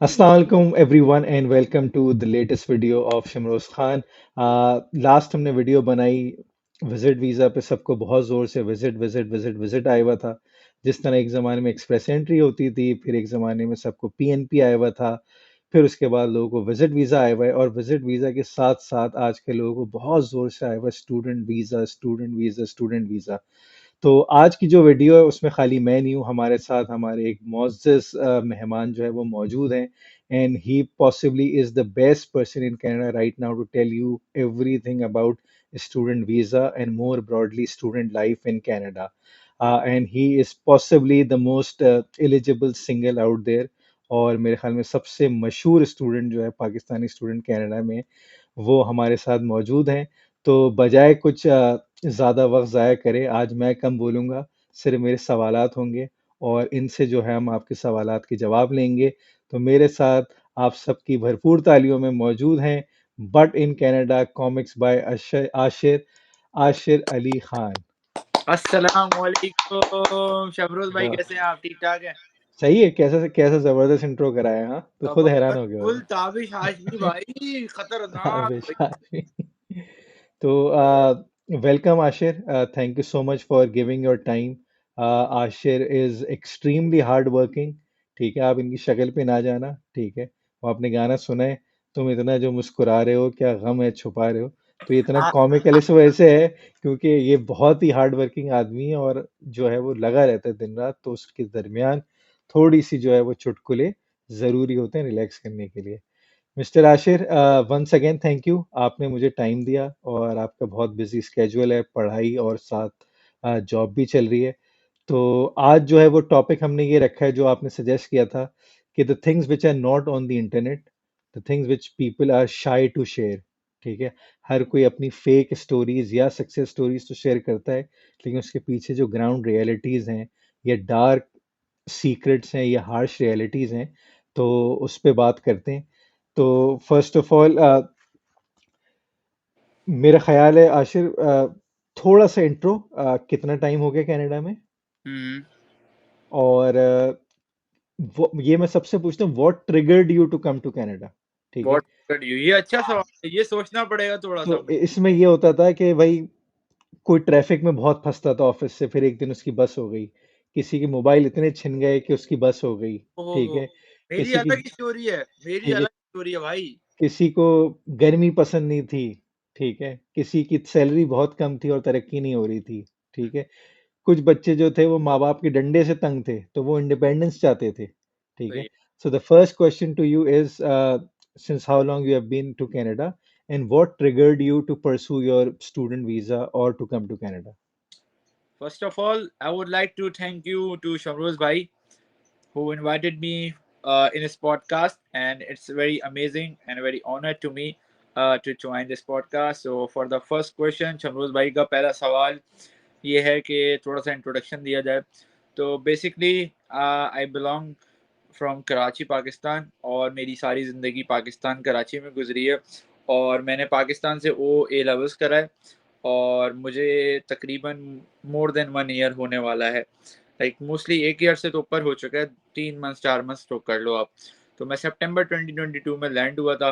Assalamu alaikum everyone and welcome to the latest video of Shamroz Khan. Last हमने video बनाई visit visa पे सबको बहुत ज़ोर से विजिट विजिट विजिट विजिट आया हुआ था। जिस तरह एक ज़माने में एक्सप्रेस एंट्री होती थी, फिर एक ज़माने में सबको पीएनपी आया हुआ था, फिर उसके बाद लोगों को विजिट वीज़ा आया हुआ है और विजिट वीज़ा के साथ साथ आज के लोगों को बहुत ज़ोर से आया हुआ है student visa student visa student visa. तो आज की जो वीडियो है उसमें खाली मैं नहीं हूँ, हमारे साथ हमारे एक मोअज़्ज़ज़ मेहमान जो है वो मौजूद हैं and he possibly is the best person in Canada right now to tell you everything about student visa and more broadly student life in Canada and he is possibly the most eligible single out there और मेरे ख्याल में सबसे मशहूर student जो है Pakistani student Canada में वो हमारे साथ मौजूद हैं। तो बजाय कुछ ज़्यादा वक्त ज़ाया करे, आज मैं कम बोलूँगा, सिर्फ मेरे सवालात होंगे और इनसे जो है हम आपके सवालात के जवाब लेंगे। तो मेरे साथ आप सबकी भरपूर तालियों में मौजूद हैं but in Canada comics bye Ashir Ashir Ali Khan. अस्सलाम वालेकुम शबरोज भाई, वाह, कैसे हैं आप? ठीक ठाक हैं? सही है। कैसा कैसा जबरदस्त इंट्रो कराया, हाँ तो खुद हैरान हो गया फुल ताबिश हाशमी होगा। भाई, खतरनाक Avish, भाई। So, welcome, Ashir. Thank you so much for giving your time. Ashir is extremely hard working. ठीक है, आप इनकी शक्ल पे ना जाना, ठीक है। वो आपने गाना सुना है, तुम इतना जो मुस्कुरा रहे हो, क्या गम है छुपा रहे हो। तो ये इतना आ, कॉमिकल इस वजह से है क्योंकि ये बहुत ही हार्ड वर्किंग आदमी है और जो है वो लगा रहता है दिन रात, तो उसके दरमियान थोड़ी सी जो है वो चुटकुले ज़रूरी होते हैं रिलैक्स करने के लिए। Mister Ashir, once again thank you, आपने मुझे टाइम दिया और आपका बहुत बिजी स्केजुअल है, पढ़ाई और साथ जॉब भी चल रही है। तो आज जो है वो टॉपिक हमने ये रखा है जो आपने सजेस्ट किया था कि the things which are not on the internet, the things which people are shy to share. ठीक है, हर कोई अपनी फेक स्टोरीज या सक्सेस स्टोरीज तो शेयर करता है, लेकिन उसके पीछे जो ग्राउंड रियलिटीज़ हैं या डार्क सीक्रेट्स हैं या हार्श रियलिटीज़ हैं, तो उस पे बात करते हैं। तो फर्स्ट ऑफ ऑल मेरा ख्याल है आशिर, थोड़ा सा इंट्रो, कितना टाइम हो गया कनाडा में हम्म। और ये मैं सबसे पूछता हूँ what triggered you to come to Canada. ठीक है, व्हाट गुड यू, ये अच्छा सवाल है, ये सोचना पड़ेगा थोड़ा सा तो मुझे। इसमें ये होता था कि भाई कोई ट्रैफिक में बहुत फंसता था ऑफिस से, फिर एक दिन उसकी बस हो गई, किसी के मोबाइल इतने छिन गए कि उसकी बस हो गई। ठीक ओहो, है, मेरी किसी की, अलग स्टोरी है, मेरी ठीक है, अलग स्टोरी है भाई। किसी को गर्मी पसंद नहीं थी। ठीक है, किसी की सैलरी बहुत कम थी और तरक्की नहीं हो रही थी। ठीक है, कुछ बच्चे जो थे वो माँ बाप के डंडे से तंग थे, तो वो इंडिपेंडेंस चाहते थे। ठीक है, सही। So the first question to you is, since how long you have been to Canada and what triggered you to pursue your student visa और to come to Canada. First of all I would like to thank you to Shabroz भाई who invited me in his podcast, and it's very amazing and very honored to me to join this podcast. So for the first question, शमरोज भाई का पहला सवाल ये है कि थोड़ा सा इंट्रोडक्शन दिया जाए। तो basically I belong from Karachi Pakistan, और मेरी सारी ज़िंदगी पाकिस्तान कराची में गुजरी है, और मैंने पाकिस्तान से ओ ए लेवल्स करा है, और मुझे तकरीबन मोर देन 1 ईयर होने वाला है। लाइक मोस्टली 1 ईयर से तो ऊपर हो चुका है, 3 मंथ्स 4 मंथ्स तो कर लो आप। तो मैं सितंबर 2022 में लैंड हुआ था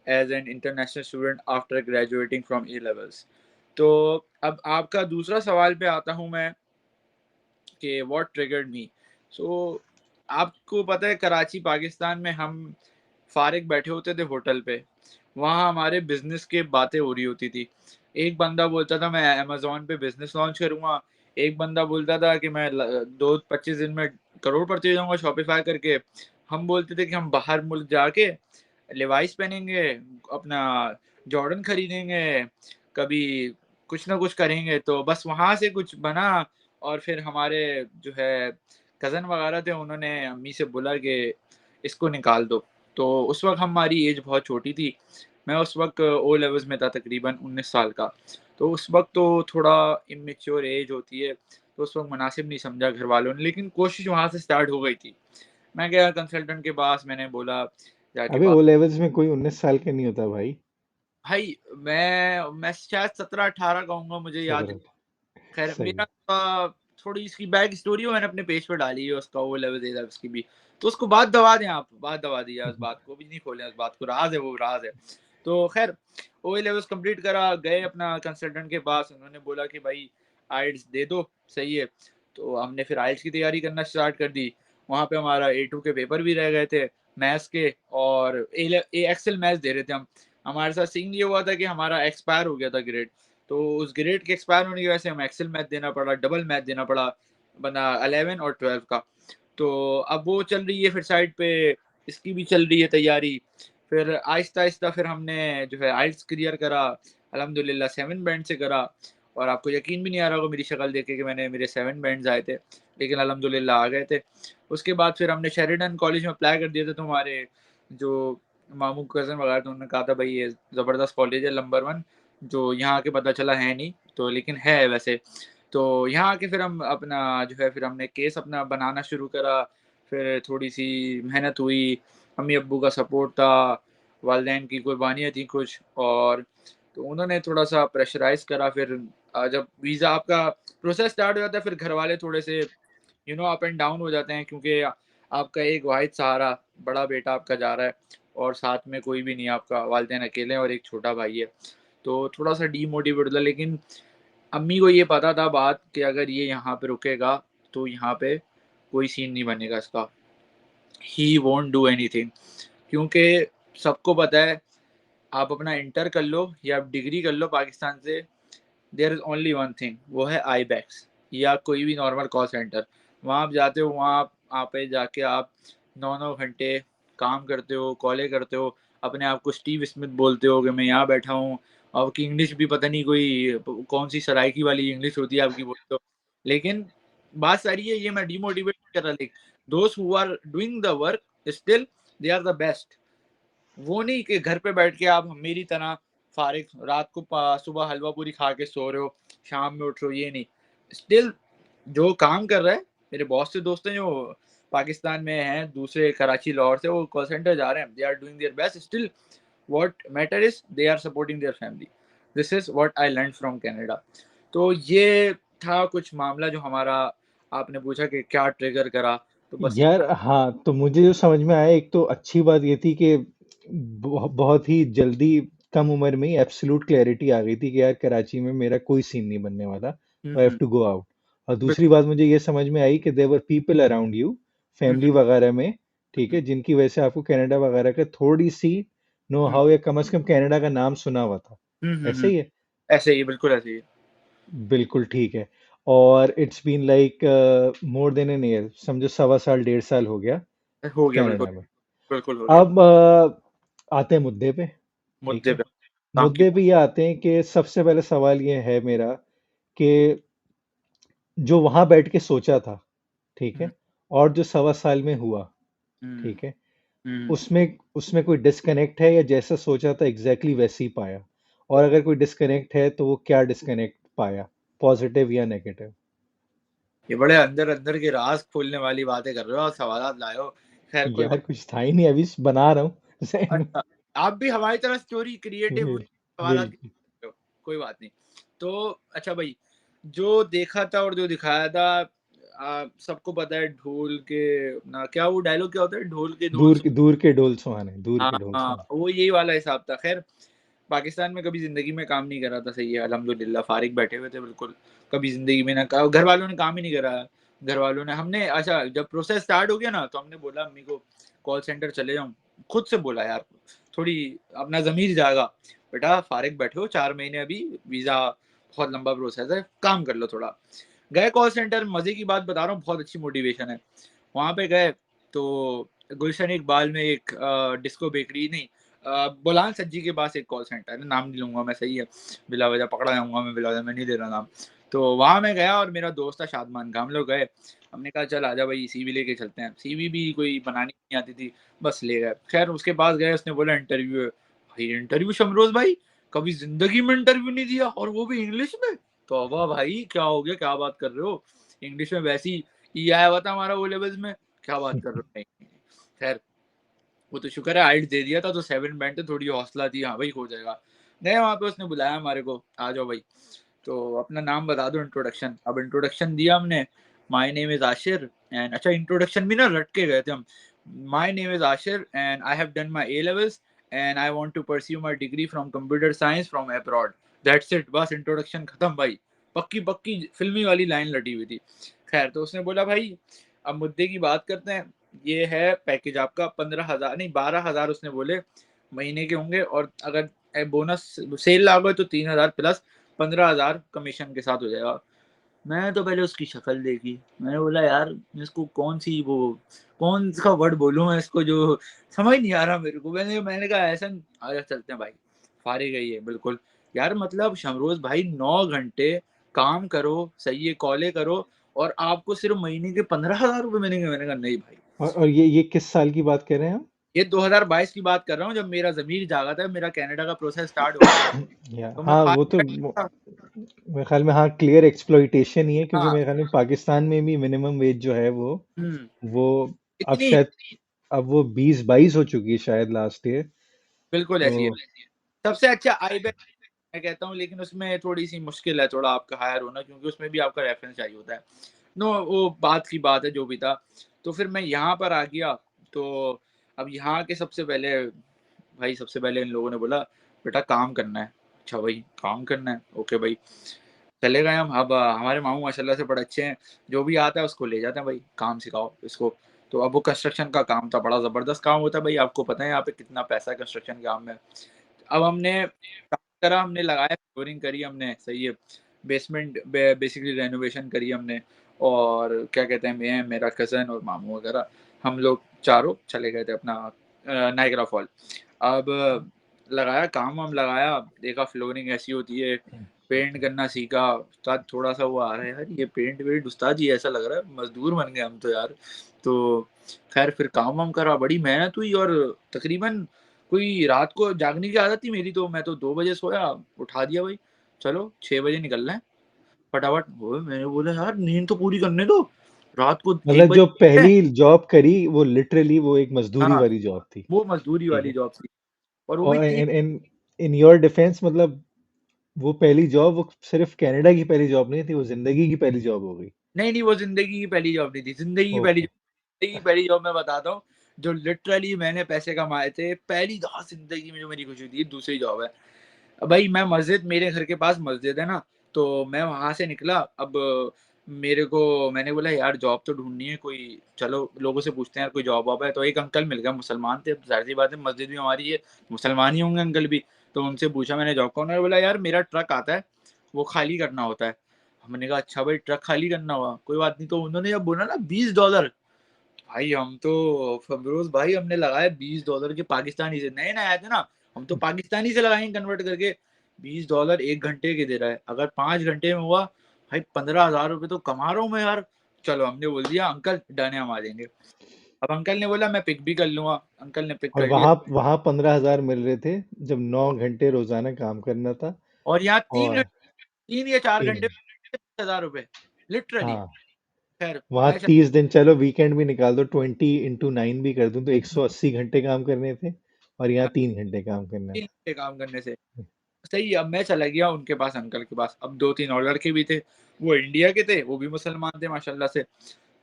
as an international student after graduating from A levels. तो अब आपका दूसरा सवाल पे आता हूँ मैं कि व्हाट ट्रिगर्ड मी। सो आपको पता है कराची पाकिस्तान में हम फारिग बैठे होते थे होटल पे, वहाँ हमारे बिजनेस के बातें हो रही होती थी। एक बंदा बोलता था मैं अमेज़न पे बिजनेस लॉन्च करूँगा, एक बंदा बोलता था कि मैं 2-25 दिन में करोड़पति हो जाऊँगा शॉपिफ़ाई करके। हम बोलते थे कि हम बाहर मुल्क जाके लिवाइस पहनेंगे, अपना जॉर्डन खरीदेंगे, कभी कुछ ना कुछ करेंगे। तो बस वहाँ से कुछ बना, और फिर हमारे जो है कज़न वगैरह थे, उन्होंने अम्मी से बोला कि इसको निकाल दो। तो उस वक़्त हमारी एज बहुत छोटी थी। मैं उस वक़्त ओ लेवल्स में था, तकरीबन 19 साल का। तो उस वक़्त तो थोड़ा इमैच्योर एज होती है, तो उस वक़्त मुनासिब नहीं समझा घरवालों ने, लेकिन कोशिश वहाँ से स्टार्ट हो गई थी। मैं गया कंसल्टेंट के पास, मैंने बोला जाके अबे बात। ओ लेवल्स में कोई 19 साल का नहीं होता भाई। भाई मैं शायद 17-18 कहूँगा, मुझे याद नहीं। 17। खैर सही। मेरा थोड़ी इसकी बैक स्टोरी है, मैंने अपने पेज पे डाली है उसका, ओ लेवल्स ए लेवल्स की भी। तो उसको बात दबा दें आप, बात दबा दी उस बात को भी नहीं खोलें, उस बात को, राज है वो, राज है। तो खैर ओ लेवल्स कंप्लीट करा, गए अपना कंसल्टेंट के पास, उन्होंने बोला कि भाई आइल्स दे दो, सही है। तो हमने फिर आइल्स की तैयारी करना स्टार्ट कर दी। वहाँ पे हमारा A2 के पेपर भी रह गए थे मैथ्स के, और एक्सेल मैथ्स दे रहे थे हम। हमारे साथ सीन ये हुआ था कि हमारा एक्सपायर हो गया था ग्रेड, तो उस ग्रेड के एक्सपायर होने की वजह से हमें एक्सेल मैथ देना पड़ा, डबल मैथ देना पड़ा, बना 11 और 12 का। तो अब वो चल रही है फिर साइड पे, इसकी भी चल रही है तैयारी। फिर आहिस्ता आहिस्ता फिर हमने जो है आइल्स क्लियर करा, अल्हम्दुलिल्लाह 7 बैंड से करा। और आपको यकीन भी नहीं आ रहा होगा मेरी शक्ल देख के कि मैंने मेरे 7 बैंड्स आए थे, लेकिन अल्हम्दुलिल्लाह आ गए थे। उसके बाद फिर हमने शेरिडन कॉलेज में अप्लाई कर दिया था, तो हमारे जो मामू कज़न वगैरह थे उन्होंने कहा था भाई ये ज़बरदस्त कॉलेज है, नंबर 1, जो यहाँ आके पता चला है नहीं, तो लेकिन है वैसे। तो यहाँ आके फिर हम अपना जो है फिर हमने केस अपना बनाना शुरू करा, फिर थोड़ी-सी मेहनत हुई, अम्मी-अब्बू का सपोर्ट था, वालिदैन की कुर्बानियाँ थी कुछ, और तो उन्होंने थोड़ा-सा प्रेशराइज़ करा। फिर जब वीज़ा आपका प्रोसेस स्टार्ट हो जाता है, फिर घरवाले थोड़े से अप एंड डाउन हो जाते हैं, क्योंकि आपका एक वाहिद सहारा, बड़ा बेटा आपका जा रहा है और साथ में कोई भी नहीं है आपका, वालिदैन अकेले हैं और एक छोटा भाई है। तो थोड़ा-सा डीमोटिवेट होता है, लेकिन अम्मी को ये पता था बात कि अगर ये यहाँ पे रुकेगा, तो यहाँ पे कोई सीन नहीं बनेगा इसका। ही वोंट डू एनीथिंग, क्योंकि सबको पता है, आप अपना इंटर कर लो या आप डिग्री कर लो पाकिस्तान से, there is only one thing, वो है आईबैक्स या कोई भी नॉर्मल कॉल सेंटर। वहाँ आप जाते हो, वहाँ आप पे जाके आप 9-9 घंटे काम करते हो, कॉलें करते हो, अपने आप को स्टीव स्मिथ बोलते हो कि मैं यहाँ बैठा हूँ, आपकी इंग्लिश भी पता नहीं कोई कौन-सी सराइकी वाली इंग्लिश होती है आपकी बोलते हो। लेकिन बात सारी है, ये मैं डिमोटिवेट नहीं कर रहा, like those who are doing the work still they are the best. वो नहीं कि घर पे बैठ के आप मेरी तरह फारिग रात को सुबह हलवा पूरी खा के सो रहे हो, शाम में उठ रहे हो, ये नहीं। स्टिल जो काम कर रहा है, मेरे बहुत से दोस्त हैं जो पाकिस्तान में हैं, दूसरे कराची, लाहौर से, वो कॉल सेंटर जा रहे हैं, they are doing their best still. What matter is they are supporting their family. This is what I learn from Canada. तो ये था कुछ मामला जो हमारा, आपने पूछा कि क्या ट्रिगर करा, तो बस ये यार हाँ, तो मुझे जो समझ में आया, एक तो अच्छी बात ये थी कि बहुत ही जल्दी, कम उम्र में ही एब्सोल्यूट क्लैरिटी आ गई थी कि यार कराची में मेरा कोई सीन नहीं बनने वाला, I have hmm, to go out. और दूसरी बिल्कुल। बात मुझे ये समझ में आई कि there were people around you, family वगैरह में, ठीक है, जिनकी वजह से आपको कनाडा वगैरह का थोड़ी सी नो हम्म, हाउ, या कम से कम कनाडा का नाम सुना हुआ था। ऐसे हम्म। ही है। ऐसे ही, बिल्कुल ऐसे ही। बिल्कुल ठीक है। और it's been like more than an year, समझो 1.25 साल 1.5 साल हो गया हो गया, बिल्कुल। कनाडा में। बिल्कुल हो गया। अब आते हैं मुद्दे पे। ठीक मुद्दे है, पे, काम की मुद्दे पे ये आते हैं कि सबसे पहले सवाल ये है मेरा कि जो वहां बैठ के सोचा था, ठीक हुँ, है, और जो 1.25 साल में हुआ, हुँ, ठीक है, हुँ। उसमें उसमें कोई डिस्कनेक्ट है, या जैसा सोचा था एग्जैक्टली वैसे ही पाया? और अगर कोई डिस्कनेक्ट है तो वो क्या डिस्कनेक्ट पाया, पॉजिटिव या नेगेटिव? ये बड़े अंदर-अंदर के राज़ खोलने वाली बातें कर रहे हो और सवालात लाए हो। ख़ैर कोई यार बात। कुछ था ही नहीं, अभी बना रहा हूँ जहन में। अच्छा, आप भी हमारी तरह स्टोरी क्रिएटिव सवालात बिल्कुल। हो, कोई बात नहीं। तो अच्छा भाई, जो देखा था और जो दिखाया था, सबको पता है ढोल के ना, क्या वो डायलॉग क्या होता है? ढोल के ढोल सु दूर के ढोल सुहाने, दूर हाँ, के ढोल हाँ, सुहाने। वो यही वाला हिसाब था। ख़ैर पाकिस्तान में कभी ज़िंदगी में काम नहीं करा था, सही है, अल्हम्दुलिल्लाह फ़ारिग बैठे हुए थे बिल्कुल। कभी ज़िंदगी में ना का घर वालों ने काम ही नहीं करा। घर वालों ने, हमने अच्छा जब प्रोसेस स्टार्ट हो गया ना, तो हमने बोला अम्मी को कॉल सेंटर चले जाऊँ। खुद से बोला यार, थोड़ी अपना ज़मीर जागा। बेटा फ़ारिग बैठे हो 4 महीने अभी, वीज़ा बहुत लंबा प्रोसेस है, काम कर लो थोड़ा। गए कॉल सेंटर, मज़े की बात बता रहा हूँ, बहुत अच्छी मोटिवेशन है। वहाँ पे गए तो गुलशन इकबाल में एक डिस्को बेकरी नहीं, बोलान सज्जी के पास एक कॉल सेंटर है, नाम नहीं लूँगा मैं, सही है, बिला वजह पकड़ा जाऊँगा मैं, बिला वजह मैं नहीं ले रहा नाम। तो वहाँ मैं गया और मेरा दोस्त था शादमान का, हम लोग गए। हमने कहा चल आजा भाई सीवी लेके चलते हैं। सीवी भी कोई बनानी नहीं आती थी, बस ले गए। खैर उसके पास गए, उसने बोला इंटरव्यू है। भाई इंटरव्यू शमरोज़ भाई, कभी ज़िंदगी में इंटरव्यू नहीं दिया और वो भी इंग्लिश में। तौबा भाई क्या हो गया, क्या बात कर रहे हो? इंग्लिश में वैसे ही ई आया हुआ था हमारा ओ लेवल्स में, क्या बात कर रहे हो? नहीं, नहीं, नहीं। खैर वो तो शुक्र है आइल्स दे दिया था, तो 7 बैंड थे, थोड़ी हौसला थी, हाँ भाई हो जाएगा। गए वहाँ पे, उसने बुलाया हमारे को, आ जाओ भाई। तो अपना नाम बता दो, इंट्रोडक्शन। अब इंट्रोडक्शन दिया हमने, my name is Ashir and अच्छा इंट्रोडक्शन भी ना रट के गए थे हम। My name is Ashir, and I have done my A levels, and I want to pursue my degree from computer science from abroad. That's it. बस इंट्रोडक्शन खत्म भाई. पक्की पक्की फिल्मी वाली लाइन लटी हुई थी. खैर, तो उसने बोला भाई अब मुद्दे की बात करते हैं. ये है पैकेज आपका 15,000 नहीं 12,000 उसने बोले महीने के होंगे, और अगर बोनस सेल लागो तो 3,000 प्लस 15,000 कमीशन के साथ हो जाएगा. मैंने तो पहले उसकी शक्ल देखी. मैंने बोला यार इसको कौन सी वो कौन सा वर्ड बोलूं मैं इसको जो समझ नहीं आ रहा मेरे को. मैंने कहा ऐसा आजा चलते हैं भाई. फारिग है ये बिल्कुल. यार मतलब शमरोज भाई 9 घंटे काम करो, सही है कॉले करो, और आपको सिर्फ महीने के 15,000 रुपए मिलेंगे. मैंने कहा नहीं भाई. और ये किस साल की बात कर रहे हैं हम? ये 2022 की बात कर रहा हूँ, जब मेरा जमीर जागा था, मेरा कनाडा का प्रोसेस स्टार्ट हुआ था. या तो मैं हाँ, वो फारिग तो बैठा था. मेरे ख्याल में हाँ क्लियर एक्सप्लॉइटेशन ही है, क्योंकि हाँ. मेरे ख्याल में पाकिस्तान में भी मिनिमम वेज जो है हम्म. वो अब इतनी शायद अब वो 20-22 हो चुकी है शायद लास्ट ईयर. बिल्कुल तो ऐसी है. सबसे अच्छा आई मैं कहता हूँ, लेकिन उसमें थोड़ी सी मुश्किल है थोड़ा आपका हायर होना, क्योंकि उसमें भी आपका रेफरेंस चाहिए होता है. नो वो बात की बात है जो भी था. तो फिर मैं यहाँ पर आ गया. तो अब यहाँ के सबसे पहले भाई सबसे पहले इन लोगों ने बोला बेटा काम करना है. अच्छा भाई काम करना है, ओके भाई. चले गए हम. अब हमारे मामू माशाल्लाह से बड़े अच्छे हैं. जो भी आता है उसको ले जाते हैं भाई काम सिखाओ इसको. तो अब वो कंस्ट्रक्शन का काम था, बड़ा ज़बरदस्त काम होता है भाई. आपको पता है यहाँ पे कितना पैसा है कंस्ट्रक्शन के काम में. अब हमने काम करा, हमने लगाया, फ्लोरिंग करी हमने, सही है. बेसमेंट बेसिकली रेनोवेशन करी हमने. और क्या कहते हैं, मैं मेरा कज़न और मामू वगैरह हम लोग चारों चले गए थे अपना नाइग्रा फॉल. अब लगाया काम हम लगाया, देखा फ्लोरिंग ऐसी होती है. पेंट करना सीखा. उस्ताद थोड़ा सा वो आ रहा है यार, ये पेंट वेंट उस्ताद जी ऐसा लग रहा है मजदूर बन गए हम तो यार. तो खैर फिर काम वाम करा, बड़ी मेहनत हुई, और तकरीबन कोई रात को जागने की आदत थी मेरी, तो मैं तो 2 बजे सोया. उठा दिया भाई, चलो 6 बजे निकलना है फटाफट. वो मैंने बोला यार नींद तो पूरी करने दो, रात को एक मतलब जो बजे पहली जॉब करी वो लिटरली वो एक मजदूरी हाँ वाली जॉब थी. वो मजदूरी ठीक वाली है. जॉब थी. और वो भी और तीन. इन इन योर डिफेंस, मतलब वो पहली जॉब वो सिर्फ कनाडा की पहली जॉब नहीं थी, वो जिंदगी की पहली जॉब हो गई. नहीं नहीं वो जिंदगी की पहली जॉब नहीं थी. ओके. जिंदगी की पहली जॉब मैं बताता हूँ. जो लिटरली मैंने पैसे कमाए थे पहली दफा जिंदगी में, जो मेरी खुशी थी, दूसरी जॉब है. भाई मैं मस्जिद, मेरे घर के पास मस्जिद है ना, तो मैं वहां से निकला. अब मेरे को मैंने बोला यार जॉब तो ढूंढनी है कोई, चलो लोगों से पूछते हैं यार कोई जॉब वॉब है. तो एक अंकल मिल गया, मुसलमान थे. अब जाहिर सी बात है मस्जिद भी हमारी है, मुसलमान ही होंगे अंकल भी. तो उनसे पूछा मैंने जॉब का. उन्होंने बोला यार मेरा ट्रक आता है, वो खाली करना होता है. हमने कहा अच्छा भाई ट्रक खाली करना हुआ, कोई बात नहीं. तो उन्होंने जब बोला ना $20, भाई हम तो फबरोज भाई हमने लगाए $20 के पाकिस्तानी से, नए नए आए थे ना, हम तो पाकिस्तानी से लगाएंगे कन्वर्ट करके. $20 1 घंटे के दे रहा है, अगर 5 घंटे में हुआ भाई 15,000 रुपये तो कमा रहा हूँ मैं यार. चलो हमने बोल दिया अंकल डन है हम आ जाएंगे. अब अंकल ने बोला मैं पिक भी कर लूंगा. अंकल ने पिक और कर लिया. वहां वहां 15,000 मिल रहे थे जब 9 घंटे रोजाना काम करना था. और यहाँ और 3 या 4 घंटे तीन 10,000 रुपये लिटरली. हाँ, खैर वहाँ मैं 30 दिन, चलो वीकेंड भी निकाल दो, 20 × 9 भी कर दूं तो 180 घंटे काम करने थे. और यहाँ 3 घंटे काम करना 3 घंटे काम करने से सही है. अब मैं चला गया उनके पास, अंकल के पास. अब 2-3 और लड़के भी थे, वो इंडिया के थे, वो भी मुसलमान थे माशाल्लाह से.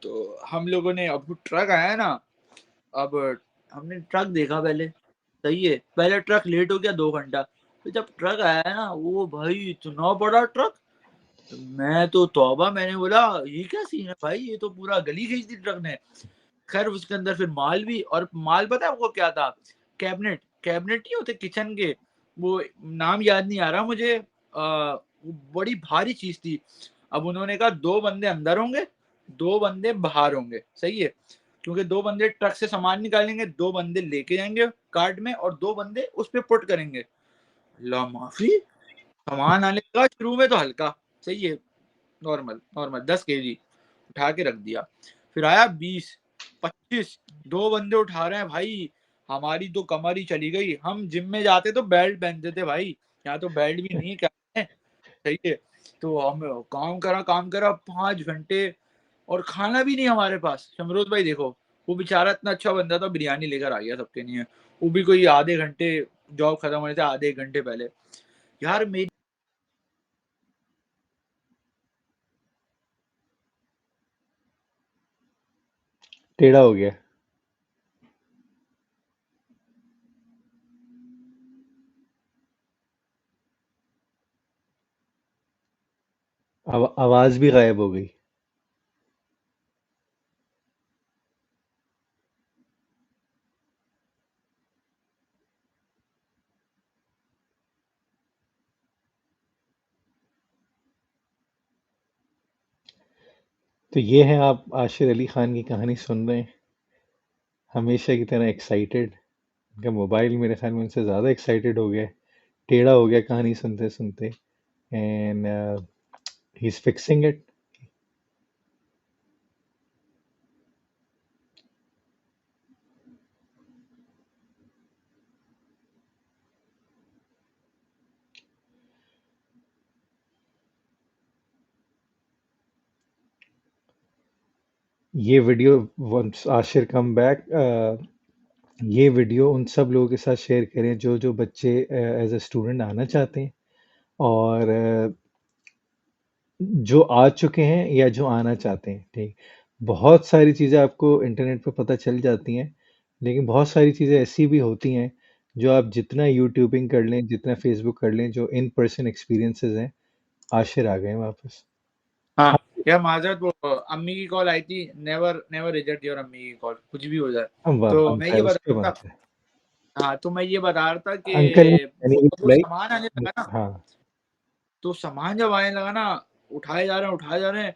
तो हम लोगों ने, अब वो ट्रक आया ना, अब हमने ट्रक देखा पहले, सही है, पहले ट्रक लेट हो गया 2 घंटा. फिर जब ट्रक आया ना, वो भाई इतना बड़ा ट्रक. मैं तो तौबा, मैंने बोला ये क्या सीन है भाई, ये तो पूरा गली खींच दी ट्रक ने. खैर उसके अंदर फिर माल भी, और माल पता है वो क्या था, कैबिनेट. कैबिनेट नहीं होते किचन के, वो नाम याद नहीं आ रहा मुझे. वो बड़ी भारी चीज थी. अब उन्होंने कहा 2 बंदे अंदर होंगे, 2 बंदे बाहर होंगे, सही है, क्योंकि 2 बंदे ट्रक से सामान निकालेंगे, 2 बंदे लेके जाएंगे कार्ट में, और 2 बंदे उस पर पुट करेंगे. ला माफी, सामान आने लगा शुरू में तो हल्का, सही है, नॉर्मल नॉर्मल 10 kg उठा के रख दिया. फिर आया 20, 25, 2 बंदे उठा रहे हैं भाई. हमारी तो कमर ही चली गई. हम जिम में जाते तो बेल्ट पहनते थे भाई, यहाँ तो बेल्ट भी नहीं है क्या है, सही है. तो हम काम करा 5 घंटे, और खाना भी नहीं हमारे पास. शमरोज भाई देखो, वो बेचारा इतना अच्छा बंदा था, बिरयानी लेकर आ गया सबके लिए. वो भी कोई आधे घंटे, जॉब खत्म होने से आधे 1 घंटे पहले. यार मेरी टेढ़ा हो गया. आवाज भी गायब हो गई। तो ये है, आप आशिर अली खान की कहानी सुन रहे हैं, हमेशा की तरह एक्साइटेड। उनका मोबाइल मेरे ख्याल में उनसे ज़्यादा एक्साइटेड हो गया है, टेढ़ा हो गया कहानी सुनते सुनते। And he is fixing it. ये video, once Ashir come back, ये वीडियो उन सब लोगों के साथ शेयर करें जो जो बच्चे एज अ स्टूडेंट आना चाहते हैं, और जो आ चुके हैं या जो आना चाहते हैं। ठीक, बहुत सारी चीज़ें आपको इंटरनेट पे पता चल जाती हैं, लेकिन बहुत सारी चीज़ें ऐसी भी होती हैं जो आप जितना यूट्यूबिंग कर लें, जितना फेसबुक कर लें, जो इन पर्सन एक्सपीरियंसेस हैं। आशिर आ गए हैं वापस। हाँ हाँ, यार माजरत, वो अम्मी की कॉल आई थी। नेवर नेवर रिजेक्ट योर अम्मी की कॉल, कुछ भी हो जाए। हम वाह, तो मैं बनता है, ये उस बता पे रहा था, बनता है। हाँ तो मैं ये बता रहा था अंकल ने कि मैंने वो भी जब वो बुलाई। सामान आने लगा ना, हाँ। तो सामान जब आने लगा ना, उठाए जा रहे हैं उठाए जा रहे हैं।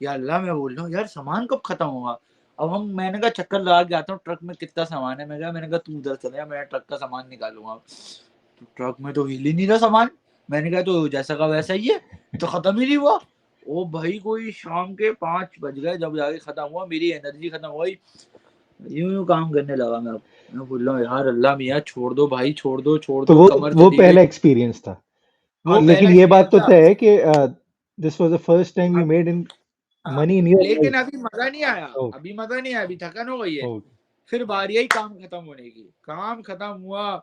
या अल्लाह, मैं बोल रहा हूँ यार सामान कब खत्म होगा। अब मैंने कहा चक्कर लगा के आता हूँ ट्रक में कितना सामान है। मैंने कहा तू उधर चले जा, मैं ट्रक का सामान निकालूंगा। तो ट्रक में तो हिल ही नहीं रहा सामान। मैंने कहा तो जैसा का वैसा ही है, तो खत्म ही नहीं हुआ। ओ भाई, कोई शाम के 5 बज गए जब जाके खत्म हुआ, मेरी एनर्जी खत्म हो गई। यूं यूं काम करने लगा मैं। अब मैं बोल रहा हूँ यार अल्लाह मियाँ, छोड़ दो भाई, छोड़ तो दो, वो कमर वो चली गई। पहला एक्सपीरियंस था। वो लेकिन पहला ये बात एक्सपीरियंस तो था। तय है कि this was the first time you made in हाँ, मनी इन योर लेकिन लाइफ। अभी मज़ा नहीं आया, ओके। अभी मज़ा नहीं आया, अभी थकन हो गई है। ओके। फिर बारी आई काम खत्म होने की। काम खत्म हुआ,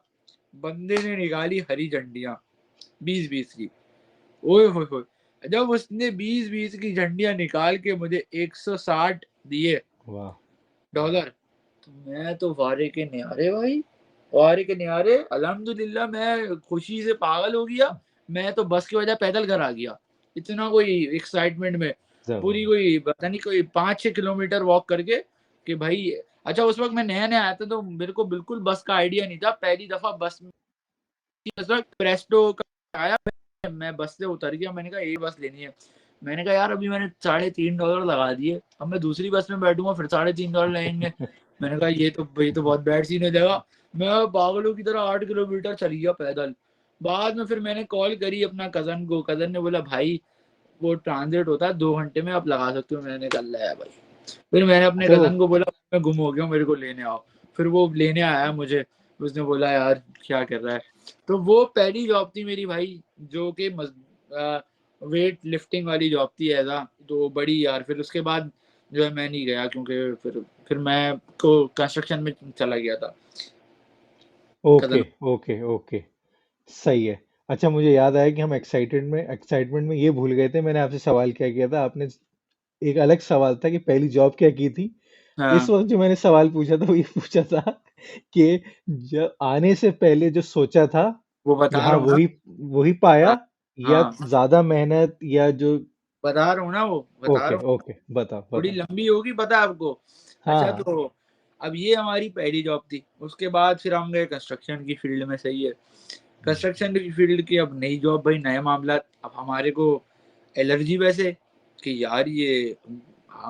बंदे ने निकाली हरी झंडियाँ 20-20 की। ओए होए होए! जब उसने 20-20 की झंडियाँ निकाल के मुझे 160 दिए वाह। डॉलर, तो मैं तो वारे के न्यारे भाई, वारे के न्यारे। अल्हम्दुलिल्लाह मैं खुशी से पागल हो गया। मैं तो बस की बजाय पैदल घर आ गया। इतना कोई एक्साइटमेंट में, पूरी जबरदस्त। कोई पता नहीं कोई 5-6 किलोमीटर वॉक करके कि भाई। अच्छा उस वक़्त मैं नया-नया आया था तो मेरे को बिल्कुल बस का आइडिया नहीं था। पहली दफ़ा बस में, इस वक़्त प्रेस्टो का आया, मैं बस से उतर गया। मैंने कहा ये बस लेनी है। मैंने कहा यार अभी मैंने $3.5 लगा दिए, अब मैं दूसरी बस में बैठूँगा फिर $3.5 लगेंगे। मैंने कहा ये तो बहुत बैड सीन हो जाएगा। मैं पागलों की तरह 8 किलोमीटर चल गया पैदल। बाद में फिर मैंने कॉल करी अपना कज़न को, कज़न ने बोला भाई वो ट्रांज़िट होता है 2 घंटे में, आप लगा सकते हो। मैंने कहा ले भाई। फिर मैंने अपने अच्छा, वो कज़न को बोला मैं गुम हो गया हूँ, मेरे को लेने आओ। फिर वो लेने आया मुझे। उसने बोला यार क्या कर रहा है। तो वो पहली जॉब थी मेरी भाई, जो कि वेट लिफ्टिंग वाली जॉब थी ऐसा। तो बड़ी यार, फिर उसके बाद जो है मैं नहीं गया, क्योंकि फिर मैं को कंस्ट्रक्शन में चला गया था ओके। कज़न। ओके। ओके। सही है। अच्छा, मुझे याद आया कि हम एक्साइटमेंट में ये भूल गए थे, मैंने आपसे सवाल क्या किया था। आपने एक अलग सवाल था कि पहली जॉब क्या की थी। इस हाँ, वक्त जो मैंने सवाल पूछा था वो ये पूछा था कि जब आने से पहले जो सोचा था, वो बता यहाँ रहा हूँ ना। वही वही हाँ, पाया, या हाँ, ज्यादा मेहनत, या जो। बता रहा हूँ ना, वो बता ओके। रहा हूँ। ओके, बताओ थोड़ी बताओ। लंबी होगी, पता है आपको। हाँ अच्छा हाँ। तो अब ये हमारी पहली जॉब थी। उसके बाद फिर हम गए कंस्ट्रक्शन की फील्ड में, सही है। कंस्ट्रक्शन की फील्ड की अब नई जॉब भाई, नए मामला। अब हमारे को एलर्जी वैसे कि यार ये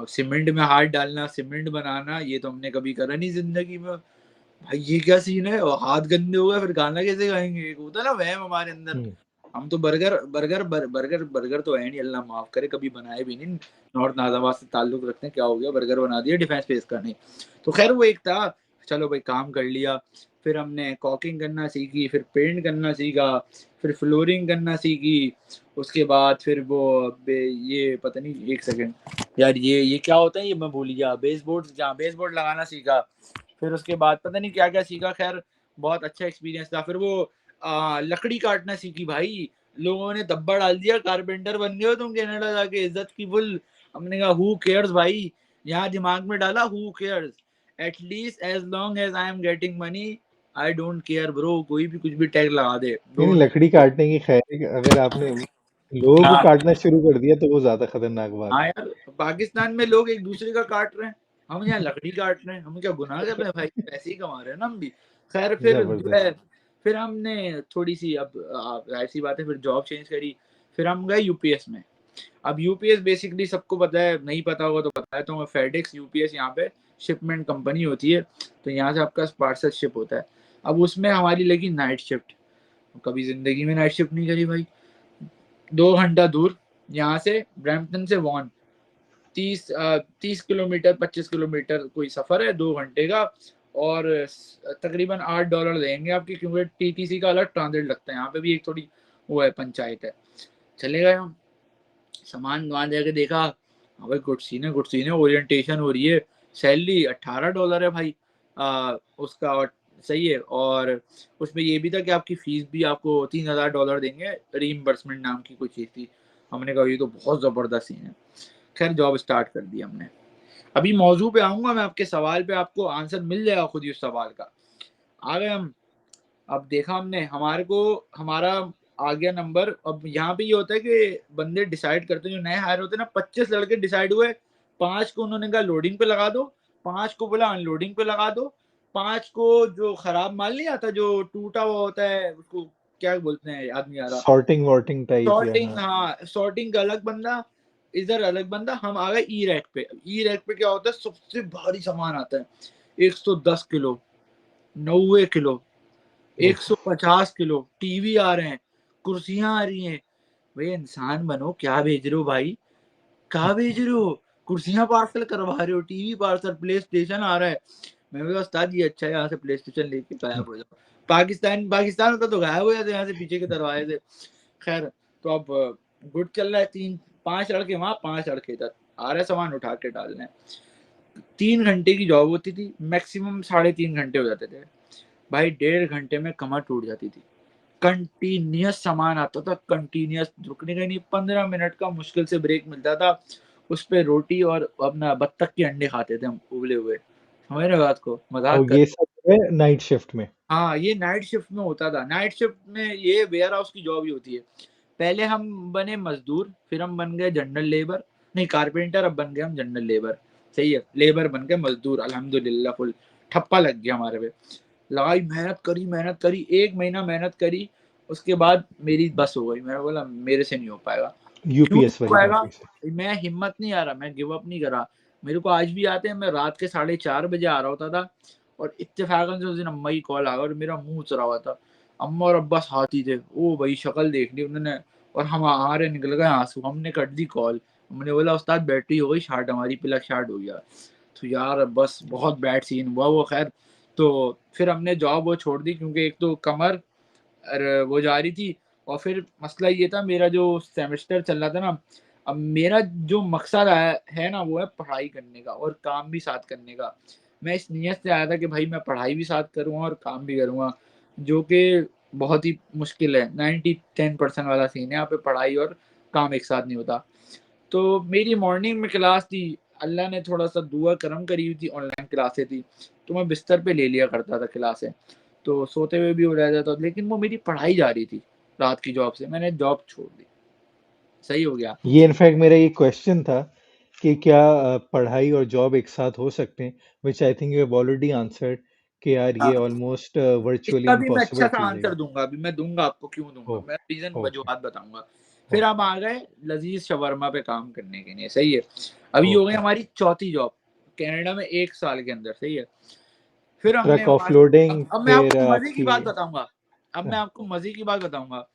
सीमेंट में हाथ डालना, सीमेंट बनाना, ये तो हमने कभी करा नहीं जिंदगी में। भाई ये क्या सीन है, और हाथ गंदे हो गए फिर खाना कैसे खाएंगे, एक होता है ना वहम हमारे अंदर। हम्म। हम तो बर्गर तो है नहीं, अल्लाह माफ करे, कभी बनाए भी नहीं। नॉर्थ नाजाबाद से ताल्लुक रखते हैं, क्या हो गया बर्गर बना दिया डिफेंस पेस का नहीं। तो खैर वो एक था। चलो भाई काम कर लिया। फिर हमने कॉकिंग करना सीखी, फिर पेंट करना सीखा, फिर फ्लोरिंग करना सीखी। उसके बाद फिर वो ये पता नहीं, एक सेकंड यार, ये क्या होता है, ये मैं भूल गया। बेसबोर्ड, जहाँ बेसबोर्ड लगाना सीखा। फिर उसके बाद पता नहीं क्या क्या सीखा। खैर बहुत अच्छा एक्सपीरियंस था। फिर वो लकड़ी काटना सीखी भाई। लोगों ने दब्बा डाल दिया, कारपेंटर बन गए हो तुम कनाडा जाके, इज्जत की फुल। हमने कहा हु केयर्स भाई, यहाँ दिमाग में डाला who cares, at least as long as I am getting money, I don't care bro, कोई भी कुछ भी टैग लगा दे, नहीं नहीं, डोंट। लकड़ी काटने की खैर है कि अगर आपने लोगों को हाँ काटना शुरू कर दिया तो वो ज्यादा खतरनाक बात हाँ है। यार, पाकिस्तान में लोग एक दूसरे का काट रहे हैं, हम यहाँ लकड़ी काट रहे हैं, हम क्या गुनाह कर रहे हैं भाई, पैसे ही कमा रहे हैं ना हम भी। खैर फिर जो जबरदस्त। है, फिर हमने थोड़ी सी अब ऐसी बात है, फिर जॉब चेंज करी, फिर हम गए यूपीएस में। अब यूपीएस बेसिकली सबको पता है, नहीं पता होगा तो पता है, तो फेडेक्स यूपीएस यहाँ पे शिपमेंट कंपनी होती है, तो यहाँ से आपका पार्सल शिप होता है। अब उसमें हमारी लगी नाइट शिफ्ट, कभी जिंदगी में नाइट शिफ्ट नहीं करी भाई। 2 घंटा दूर यहाँ से, ब्रैम्पटन से वॉन, 30 किलोमीटर 25 किलोमीटर कोई सफर है, 2 घंटे का। और तकरीबन $8 देंगे आपके, क्योंकि टीटीसी का अलग ट्रांजिट लगता है, यहाँ पे भी एक थोड़ी वो है, पंचायत है। चले गए हम, सामान वहां जाके देखा, हाँ भाई गुड सीन है, ओरिएंटेशन हो रही है, सैलरी $18 है भाई, उसका। और सही है, और उसमें ये भी था कि आपकी फीस भी आपको $3000 देंगे, रीइंबर्समेंट नाम की कोई चीज थी। हमने कहा ये तो बहुत जबरदस्त सीन है। खैर जॉब स्टार्ट कर दी हमने। अभी मौजू पे आऊंगा मैं, आपके सवाल पे आपको आंसर मिल जाएगा खुद ही उस सवाल का। आ गए हम, अब देखा हमने, हमारे को हमारा आ गया नंबर। अब यहाँ पे ये होता है कि बंदे डिसाइड करते हैं, जो नए हायर होते हैं ना, 25 लड़के डिसाइड हुए, 5 को उन्होंने कहा लोडिंग पे लगा दो, 5 को बोला अनलोडिंग पे लगा दो, 5 को जो खराब माल नहीं आता, जो टूटा हुआ होता है, उसको क्या बोलते हैं याद नहीं आ रहा, सॉर्टिंग वॉर्टिंग टाइप या सॉर्टिंग, हाँ। हाँ सॉर्टिंग का अलग बंदा, इधर अलग बंदा। हम आ गए ई रैक पे। ई रैक पे क्या होता है, सबसे भारी सामान आता है, 110 किलो, 90 किलो, एक उफ। सौ पचास किलो टीवी आ रहे हैं, कुर्सियां आ रही हैं। भाई इंसान बनो, क्या भेज रहे हो भाई, कहाँ भेज रहे हो, कुर्सियां पार्सल करवा रहे हो, टीवी पार्सल, प्ले स्टेशन आ रहा है। मैं बोला उस्ताद ये अच्छा है, यहाँ से प्ले स्टेशन लेके गायब हो जाओ। पाकिस्तान होता तो गायब हो जाते यहाँ से, पीछे के दरवाजे से। खैर, तो अब गुड चल रहा है, 3 5 लड़के वहां, 5 लड़के इधर, आ रहे सामान उठा के डालने। 3 घंटे की जॉब होती थी, मैक्सिमम 3.5 घंटे हो जाते थे भाई। 1.5 घंटे में कमर टूट जाती थी। कंटिन्यूअस सामान आता था, कंटिन्यूअस, रुकने का नहीं, 15 मिनट का मुश्किल से ब्रेक मिलता था। उस पे रोटी और अपना बत्तख के अंडे खाते थे हम, उबले हुए। समझ रहे हो बात को, मजाक और कर। ये सब है नाइट शिफ्ट में। हाँ ये नाइट शिफ्ट में होता था। नाइट शिफ्ट में ये वेयर हाउस की जॉब ही होती है। पहले हम बने मजदूर, फिर हम बन गए जनरल लेबर, नहीं कारपेंटर, अब बन गए हम जनरल लेबर। सही है, लेबर बन गए मजदूर, अल्हम्दुलिल्लाह फुल ठप्पा लग गया हमारे पे। लगाई, मेहनत करी, 1 महीना मेहनत करी। उसके बाद मेरी बस हो गई, मैंने बोला मेरे से नहीं हो पाएगा। क्यों नहीं यूपीएस हो वाली पाएगा, नौकरी से। मैं हिम्मत नहीं आ रहा, मैं गिव अप नहीं करा। मेरे को आज भी आते हैं, मैं रात के 4:30 बजे आ रहा होता था, और इत्तेफाकन से उस दिन अम्मा की कॉल आ गई, और मेरा मुंह उतरा हुआ था। अम्मा और अब्बा साथ ही थे, ओ भाई शक्ल देख ली उन्होंने, और हम हमारे निकल गए आंसू। हमने कट दी कॉल, हमने बोला उस्ताद बैटरी हो गई शार्ट, हमारी प्लग शार्ट हो गया। तो यार बस बहुत बैड सीन हुआ वो। खैर, तो फिर हमने जॉब वो छोड़ दी, क्योंकि एक तो कमर वो जा रही थी, और फिर मसला ये था, मेरा जो सेमेस्टर चल रहा था ना, अब मेरा जो मकसद है ना, वो है पढ़ाई करने का और काम भी साथ करने का। मैं इस नीयत से आया था कि भाई मैं पढ़ाई भी साथ करूँगा और काम भी करूँगा, जो कि बहुत ही मुश्किल है। 90-10% वाला सीन है यहाँ पे, पढ़ाई और काम एक साथ नहीं होता। तो मेरी मॉर्निंग में क्लास थी, अल्लाह ने थोड़ा सा दुआ करम करी हुई थी, ऑनलाइन क्लासें थी, तो मैं बिस्तर पे ले लिया करता था क्लासें, तो सोते हुए भी हो जाता था। लेकिन वो मेरी पढ़ाई जा रही थी रात की जॉब से, मैंने जॉब छोड़ दी। सही हो गया। ये इनफैक्ट मेरा ये क्वेश्चन था कि क्या पढ़ाई और जॉब एक साथ हो सकते हैं, which I think you have already answered कि यार ये हाँ, ऑलमोस्ट वर्चुअली इसका भी मैं अच्छा इम्पॉसिबल सा चीज है आंसर ये। दूंगा, अभी मैं दूंगा आपको, क्यों दूंगा मैं, ओके। Reason okay. वजूहत बताऊंगा। फिर हम ओके। आ गए लजीज शवरमा पे काम करने के लिए। सही है, अभी हो गई ओके। हमारी चौथी जॉब कनाडा में 1 साल के अंदर। सही है, फिर हमने ट्रक वहां, ऑफलोडिंग अब मैं फिर आपको मजे की आपकी। बात बताऊंगा, अब मैं आपको मजे की बात बताऊंगा।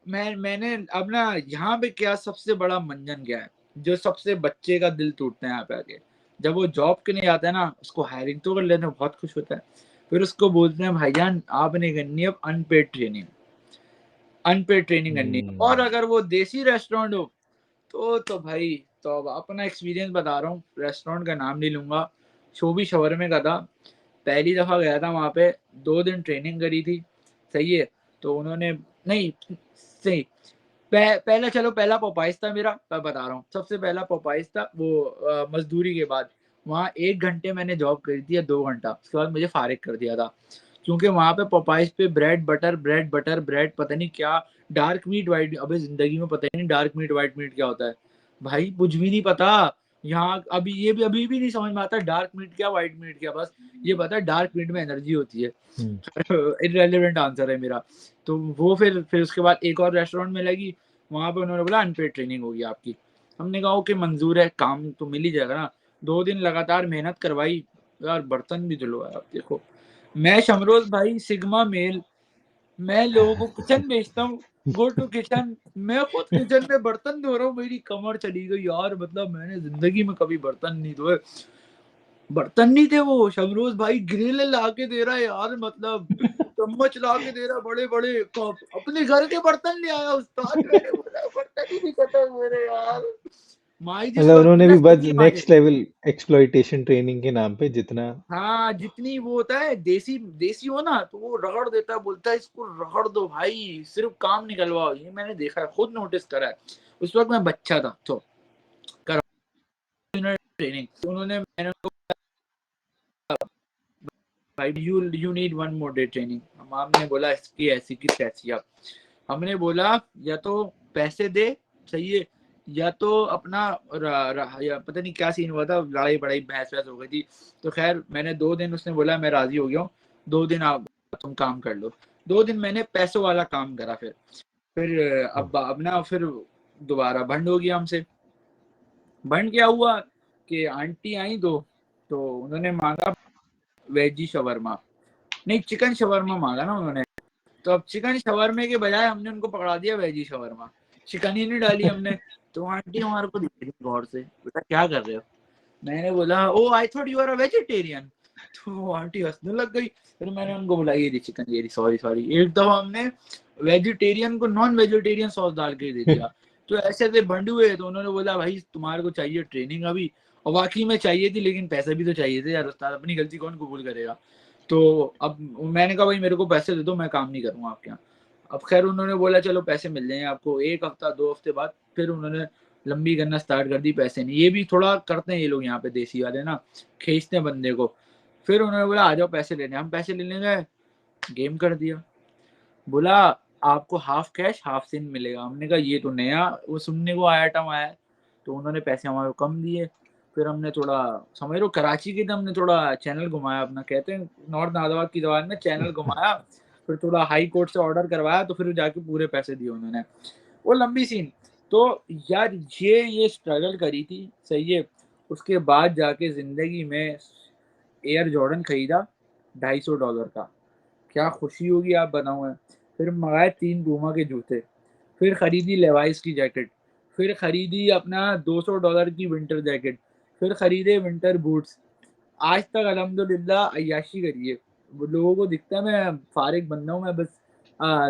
मैंने अब ना, यहाँ पे क्या सबसे बड़ा मंजन क्या है, जो सबसे बच्चे का दिल टूटता है यहाँ पे आके, जब वो जॉब के लिए आता है ना, उसको हायरिंग तो कर लेते हैं, बहुत खुश होता है। फिर उसको बोलते हैं भाईजान आपने करनी है अब अनपेड ट्रेनिंग, अनपेड ट्रेनिंग करनी है। और हम्म। अगर वो देसी रेस्टोरेंट हो, तो भाई, तो अब अपना एक्सपीरियंस बता रहा हूँ, रेस्टोरेंट का नाम नहीं लूंगा, शोभी शवरमे का था। पहली दफा गया था वहां पे, 2 दिन ट्रेनिंग करी थी। सही है, तो उन्होंने, नहीं सही, पहला चलो, पहला पोपाइस था मेरा, मैं बता रहा हूँ, सबसे पहला पोपाइस था वो, मजदूरी के बाद। वहाँ 1 घंटे मैंने जॉब करी थी, या 2 घंटा, उसके बाद मुझे फारिग कर दिया था। क्योंकि वहां पे पपाइज पे ब्रेड पता नहीं क्या, डार्क मीट व्हाइट, अबे जिंदगी में पता ही नहीं डार्क मीट व्हाइट मीट क्या होता है भाई, कुछ भी नहीं पता यहाँ। अभी भी नहीं समझ में आता डार्क मीट क्या व्हाइट मीट क्या, बस ये पता है डार्क मीट में एनर्जी होती है। इररेलेवेंट आंसर है मेरा। तो वो फिर उसके बाद एक और रेस्टोरेंट में लगी, वहां पे उन्होंने बोला अनपेड ट्रेनिंग होगी आपकी। हमने कहा ओके मंजूर है, काम तो मिल ही जाएगा ना। 2 दिन लगातार मेहनत करवाई यार, बर्तन भी धुलवाया। आप देखो मैं शमरोज भाई सिग्मा मेल, मैं लोगों को किचन भेजता हूँ, गो टू किचन, मैं खुद किचन में बर्तन धो रहा हूँ, मेरी कमर चली गई यार। मतलब मैंने जिंदगी में कभी बर्तन नहीं धोए, बर्तन नहीं थे वो, शमरोज भाई ग्रिल ला के दे रहा है यार, मतलब चम्मच ला के दे रहा, बड़े बड़े कप, अपने घर के बर्तन ले आया उस्ताद। मैंने बोला बर्तन ही नहीं खत्म हो रहे यार। माई दिस मतलब वर्क उन्होंने भी प्लस बस नहीं मांगे। नेक्स्ट लेवल एक्सप्लॉइटेशन ट्रेनिंग के नाम पे जितना। हाँ जितनी वो होता है देसी देसी हो ना, तो वो रगड़ देता है, बोलता है इसको रगड़ दो भाई, सिर्फ काम निकलवाओ। ये मैंने देखा है, खुद नोटिस करा है। उस वक्त मैं बच्चा था तो ट्रेनिंग उन्होंने, मैंने उनको भाई you need one more day training. हमने बोला इसकी ऐसी की तैसी। अब हमने बोला या तो पैसे दे, सही है, या तो अपना या पता नहीं क्या सीन हुआ था, लड़ाई बड़ाई बहस वहस हो गई थी। तो खैर मैंने 2 दिन, उसने बोला मैं राजी हो गया हूँ, 2 दिन आप तुम काम कर लो। 2 दिन मैंने पैसों वाला काम करा। फिर अब ना फिर दोबारा भंड हो गया हमसे। भंड क्या हुआ कि आंटी आई दो, तो उन्होंने मांगा वेजी शवरमा, नहीं चिकन शवरमा मांगा ना उन्होंने। तो अब चिकन शवरमे के बजाय हमने उनको पकड़ा दिया वेजी शवरमा, चिकन ही नहीं डाली हमने। तो आंटी हमारे को देख रही गौर से, बेटा क्या कर रहे हो। मैंने बोला oh I thought you are a vegetarian. तो वो आंटी हंसने लग गई। फिर मैंने उनको बोला ये चिकन, ये सॉरी सॉरी। एक दफा हमने वेजिटेरियन को नॉन वेजिटेरियन सॉस डाल के दे दिया। तो ऐसे ऐसे बंड हुए। तो उन्होंने बोला भाई तुम्हारे को चाहिए ट्रेनिंग अभी, और वाकई में चाहिए थी, लेकिन पैसे भी तो चाहिए थे यार, उस्ताद अपनी गलती कौन कबूल करेगा। तो अब मैंने कहा भाई मेरे को पैसे दे दो, मैं काम नहीं करूंगा आपके यहाँ। अब खैर उन्होंने बोला चलो पैसे मिल जाएंगे आपको। 1 हफ्ता 2 हफ्ते बाद फिर उन्होंने लंबी करना स्टार्ट कर दी, पैसे नहीं। ये भी थोड़ा करते हैं ये लोग यहाँ पे देसी वाले ना, खींचते हैं बंदे को। फिर उन्होंने बोला आ जाओ पैसे लेने। हम पैसे लेने गए, गेम कर दिया। बोला आपको हाफ कैश हाफ सिन मिलेगा। हमने कहा ये तो नया वो सुनने को आइटम आया है। तो उन्होंने पैसे हमारे को कम दिए। फिर हमने थोड़ा समझ लो कराची के, हमने थोड़ा चैनल घुमाया अपना, कहते हैं नॉर्थ नादाबाद की जबान में चैनल घुमाया। फिर थोड़ा हाई कोर्ट से ऑर्डर करवाया, तो फिर जाके पूरे पैसे दिए उन्होंने। वो लंबी सीन। तो यार ये स्ट्रगल करी थी, सही है। उसके बाद जाके जिंदगी में एयर जॉर्डन खरीदा $250 का, क्या खुशी होगी आप बताओ। फिर मंगाए 3 पूमा के जूते, फिर खरीदी लेवाइस की जैकेट, फिर खरीदी अपना $200 की विंटर जैकेट, फिर खरीदे विंटर बूट्स। आज तक अल्हम्दुलिल्लाह अय्याशी करी है। वो लोगों को दिखता है मैं फारिग बंदा हूँ, मैं बस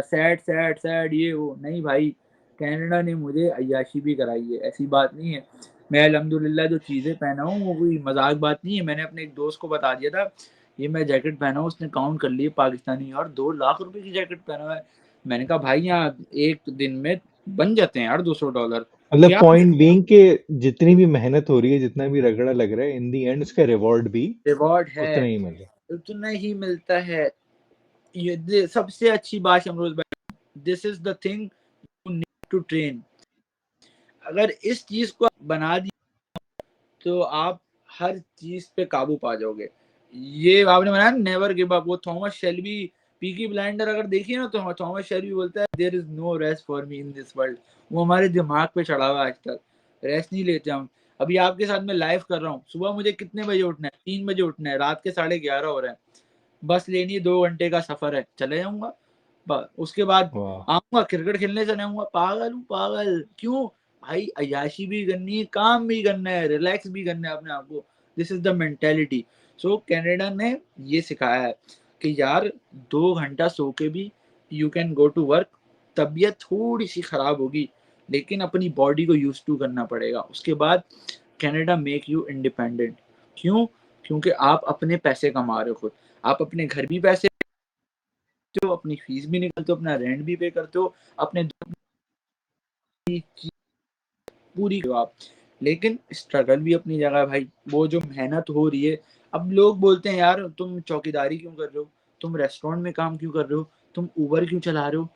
सैड सैड सैड ये वो नहीं भाई। कनाडा ने मुझे अय्याशी भी कराई है, ऐसी बात नहीं है। मैं अल्हम्दुलिल्लाह जो चीज़ें पहना हूँ वो कोई मजाक बात नहीं है। मैंने अपने एक दोस्त को बता दिया था ये मैं जैकेट पहना हूँ, उसने काउंट कर लिए पाकिस्तानी यार 2 लाख रुपए की जैकेट पहना हुआ है। मैंने कहा भाई यहाँ एक दिन में बन जाते हैं यार $200। मतलब क्या पॉइंट बीइंग के जितनी भी मेहनत हो रही है, जितना भी रगड़ा लग रहा है, इन दी एंड उसका रिवॉर्ड भी रिवॉर्ड है, उतना ही मिल रहा उतना ही मिलता है। सबसे अच्छी बात शमरोज भाई, this is the thing you need to train. अगर इस चीज को बना दी तो आप हर चीज पे काबू पा जाओगे। ये आपने बनाया नेवर गिव अप। वो थॉमस शेल्बी, पीकी ब्लाइंडर अगर देखिए ना, तो थॉमस शेल्बी बोलता है there is no rest for me in this world. वो हमारे दिमाग पे चढ़ा हुआ है, आज तक रेस्ट नहीं लेते हम। अभी आपके साथ मैं लाइव कर रहा हूँ, सुबह मुझे कितने बजे उठना है, 3 बजे उठना है, रात के 11:30 हो रहे हैं, बस लेनी है, 2 घंटे का सफर है, चले जाऊंगा। उसके बाद है। वाह। आऊंगा क्रिकेट खेलने चले जाऊंगा। पागल हूँ पागल क्यों भाई, अयाशी भी करनी है, काम भी करना है, रिलैक्स भी करना है अपने आप को। This is the mentality. So Canada ने ये सिखाया है कि यार 2 घंटा सो के भी you can go to work. तबीयत थोड़ी सी खराब होगी, लेकिन अपनी बॉडी को यूज टू करना पड़ेगा। उसके बाद कनाडा मेक यू इंडिपेंडेंट। क्यों? क्योंकि आप अपने पैसे कमा रहे हो खुद, आप अपने घर भी पैसे देते हो, अपनी फीस भी निकलते हो, अपना रेंट भी पे करते हो, अपने पूरी करो आप। लेकिन स्ट्रगल भी अपनी जगह है भाई, वो जो मेहनत हो रही है। अब लोग बोलते हैं यार तुम चौकीदारी क्यों कर रहे हो, तुम रेस्टोरेंट में काम क्यों कर रहे हो, तुम उबर क्यों चला रहे हो।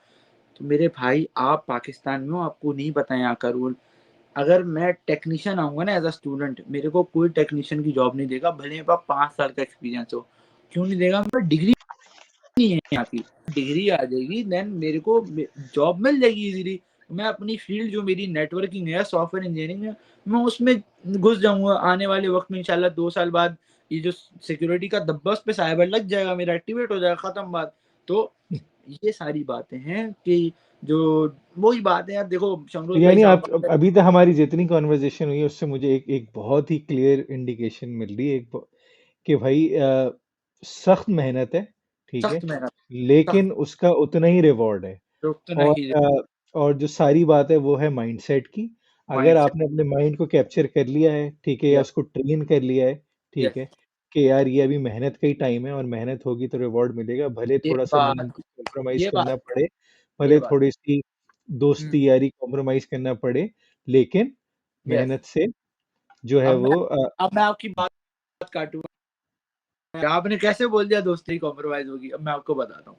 तो मेरे भाई आप पाकिस्तान में हो, आपको नहीं पता यहाँ का रूल। अगर मैं टेक्नीशियन आऊंगा ना एज अ स्टूडेंट, मेरे को कोई टेक्नीशियन की जॉब नहीं देगा, भले मेरे पास 5 साल का एक्सपीरियंस हो। क्यों नहीं देगा, मैं डिग्री नहीं है यहाँ की, डिग्री आ जाएगी देन मेरे को जॉब मिल जाएगी इजीली। मैं अपनी फील्ड जो मेरी नेटवर्किंग है, सॉफ्टवेयर इंजीनियरिंग है, मैं उसमें घुस जाऊंगा आने वाले वक्त में इंशाल्लाह 2 साल बाद। ये जो सिक्योरिटी का धब्बा उस पे साइबर लग जाएगा, मेरा एक्टिवेट हो जाएगा, खत्म बात। तो ये सारी बातें हैं कि जो वही बात है यार, देखो तो शमरोज भाई यानी आप साहब। अभी तक हमारी जितनी कॉन्वर्जेशन हुई है उससे मुझे एक एक बहुत ही क्लियर इंडिकेशन मिल रही है, कि भाई सख्त मेहनत है, ठीक है, सख्त मेहनत, सख्त, लेकिन उसका उतना ही रिवॉर्ड है। रुक तो और नहीं, और जो सारी बात है वो है माइंडसेट की। अगर माइंड से। आपने अपने माइंड को कैप्चर कर लिया है, ठीक है, या यस, उसको ट्रेन कर लिया है, ठीक यस, है, कि यार ये अभी मेहनत का ही टाइम है और मेहनत होगी तो रिवॉर्ड मिलेगा, भले ये थोड़ा सा नींद बात, को कॉम्प्रोमाइज ये करना बात, पड़े, ये भले बात। थोड़ी सी हम्म, दोस्ती यारी कॉम्प्रोमाइज करना पड़े, लेकिन यस। मेहनत से जो है अब मैं वो अब मैं आपकी बात काटूंगा। आपने कैसे बोल दिया दोस्ती कॉम्प्रोमाइज होगी, अब मैं आपको बताता हूँ।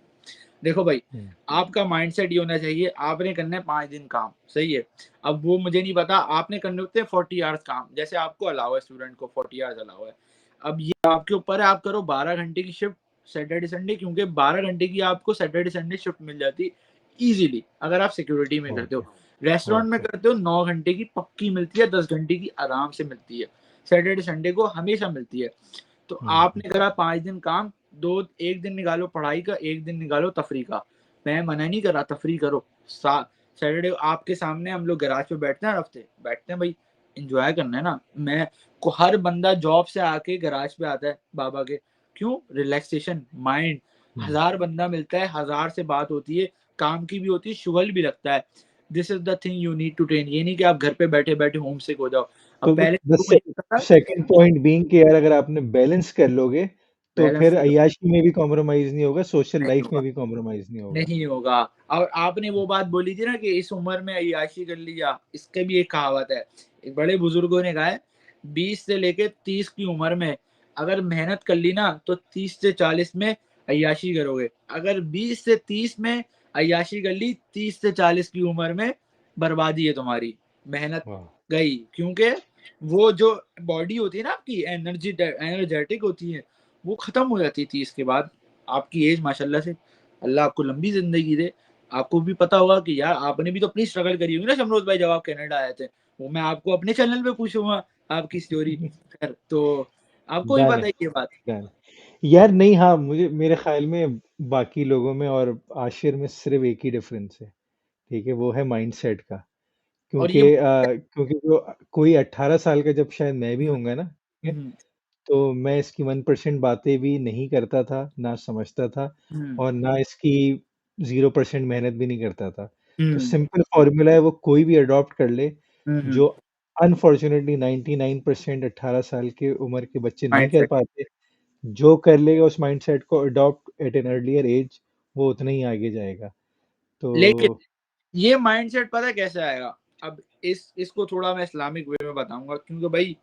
देखो भाई, हम्म, आपका माइंडसेट ये होना चाहिए, आपने करना है 5 दिन काम, सही है। अब वो मुझे नहीं पता, आपने करने होते हैं 40 आवर्स काम, जैसे आपको अलाउ है, स्टूडेंट को 40 आवर्स अलाउ है। अब ये आपके ऊपर है, आप करो 12 घंटे की शिफ्ट सैटरडे संडे, क्योंकि 12 घंटे की आपको सैटरडे संडे शिफ्ट मिल जाती है इजीली, अगर आप सिक्योरिटी में करते ओके, हो। रेस्टोरेंट में ओके, करते हो 9 घंटे की पक्की मिलती है, 10 घंटे की आराम से मिलती है, सैटरडे संडे को हमेशा मिलती है। तो हम्म, आपने करा 5 दिन काम, दो एक दिन निकालो पढ़ाई का, एक दिन निकालो तफरी का। मैं मना नहीं कर रहा, तफरी करो। सैटरडे आपके सामने हम लोग गैराज पे बैठते हैं, हर हफ्ते बैठते हैं भाई, एंजॉय करना है ना। मैं को हर बंदा जॉब से आके गैराज पे आता है बाबा के, क्यों, रिलैक्सेशन माइंड। हम्म। 1000 बंदा मिलता है, 1000 से बात होती है, काम की भी होती है, शुगल भी लगता है। This is the thing you need to train. ये नहीं कि आप घर पे बैठे बैठे होम सिक हो जाओ। अब तो पहले द शुरू में ये था, सेकंड पॉइंट बीइंग कि यार अगर आपने बैलेंस कर लोगे तो बैलेंस फिर अय्याशी में भी कॉम्प्रोमाइज नहीं होगा, सोशल नहीं लाइफ में होगा, भी कॉम्प्रोमाइज नहीं होगा। नहीं होगा। और आपने वो बात बोली थी ना कि इस उम्र में अय्याशी कर लिया, इसके भी एक कहावत है, एक बड़े बुजुर्गों ने कहा है, 20 से लेके 30 की उम्र में अगर मेहनत कर ली ना, तो 30 से 40 में अय्याशी करोगे। अगर 20 से 30 में अय्याशी कर ली, 30 से 40 की उम्र में बर्बादी है तुम्हारी, मेहनत वाह। गई। क्योंकि वो जो बॉडी होती है ना आपकी, एनर्जेटिक होती है, वो खत्म हो जाती है 30 के बाद। आपकी एज माशाल्लाह से, अल्लाह आपको लंबी जिंदगी दे। आपको भी पता होगा कि यार आपने भी तो अपनी स्ट्रगल करी होगी ना शमरोज भाई, जब आप कनाडा आए थे, वो मैं आपको अपने चैनल पे पूछूंगा आपकी स्टोरी। तो आपको भी डन पता है, है ये बात। डन। यार नहीं, हाँ, मुझे मेरे ख्याल में बाकी लोगों में और आशिर में सिर्फ एक ही डिफरेंस है, ठीक है, वो है माइंडसेट का। और ये क्योंकि जो कोई 18 साल का जब शायद मैं भी हम्म, होऊंगा ना, ठीक है, हम्म, तो मैं इसकी 1% बातें भी नहीं करता था, ना समझता था, हम्म, और ना इसकी 0% मेहनत भी नहीं करता था। तो हम्म, सिंपल फॉर्मूला है, वो कोई भी अडॉप्ट कर ले, हम्म, जो अनफॉर्चुनेटली 99% 18 साल के उम्र के बच्चे नहीं कर माइंडसेट। पाते। जो कर लेगा उस माइंडसेट को adopt at an earlier age, वो उतना ही आगे जाएगा। लेकिन तो ये माइंडसेट पता है कैसे आएगा। अब इसको थोड़ा मैं इस्लामिक वे में बताऊंगा, क्योंकि भाई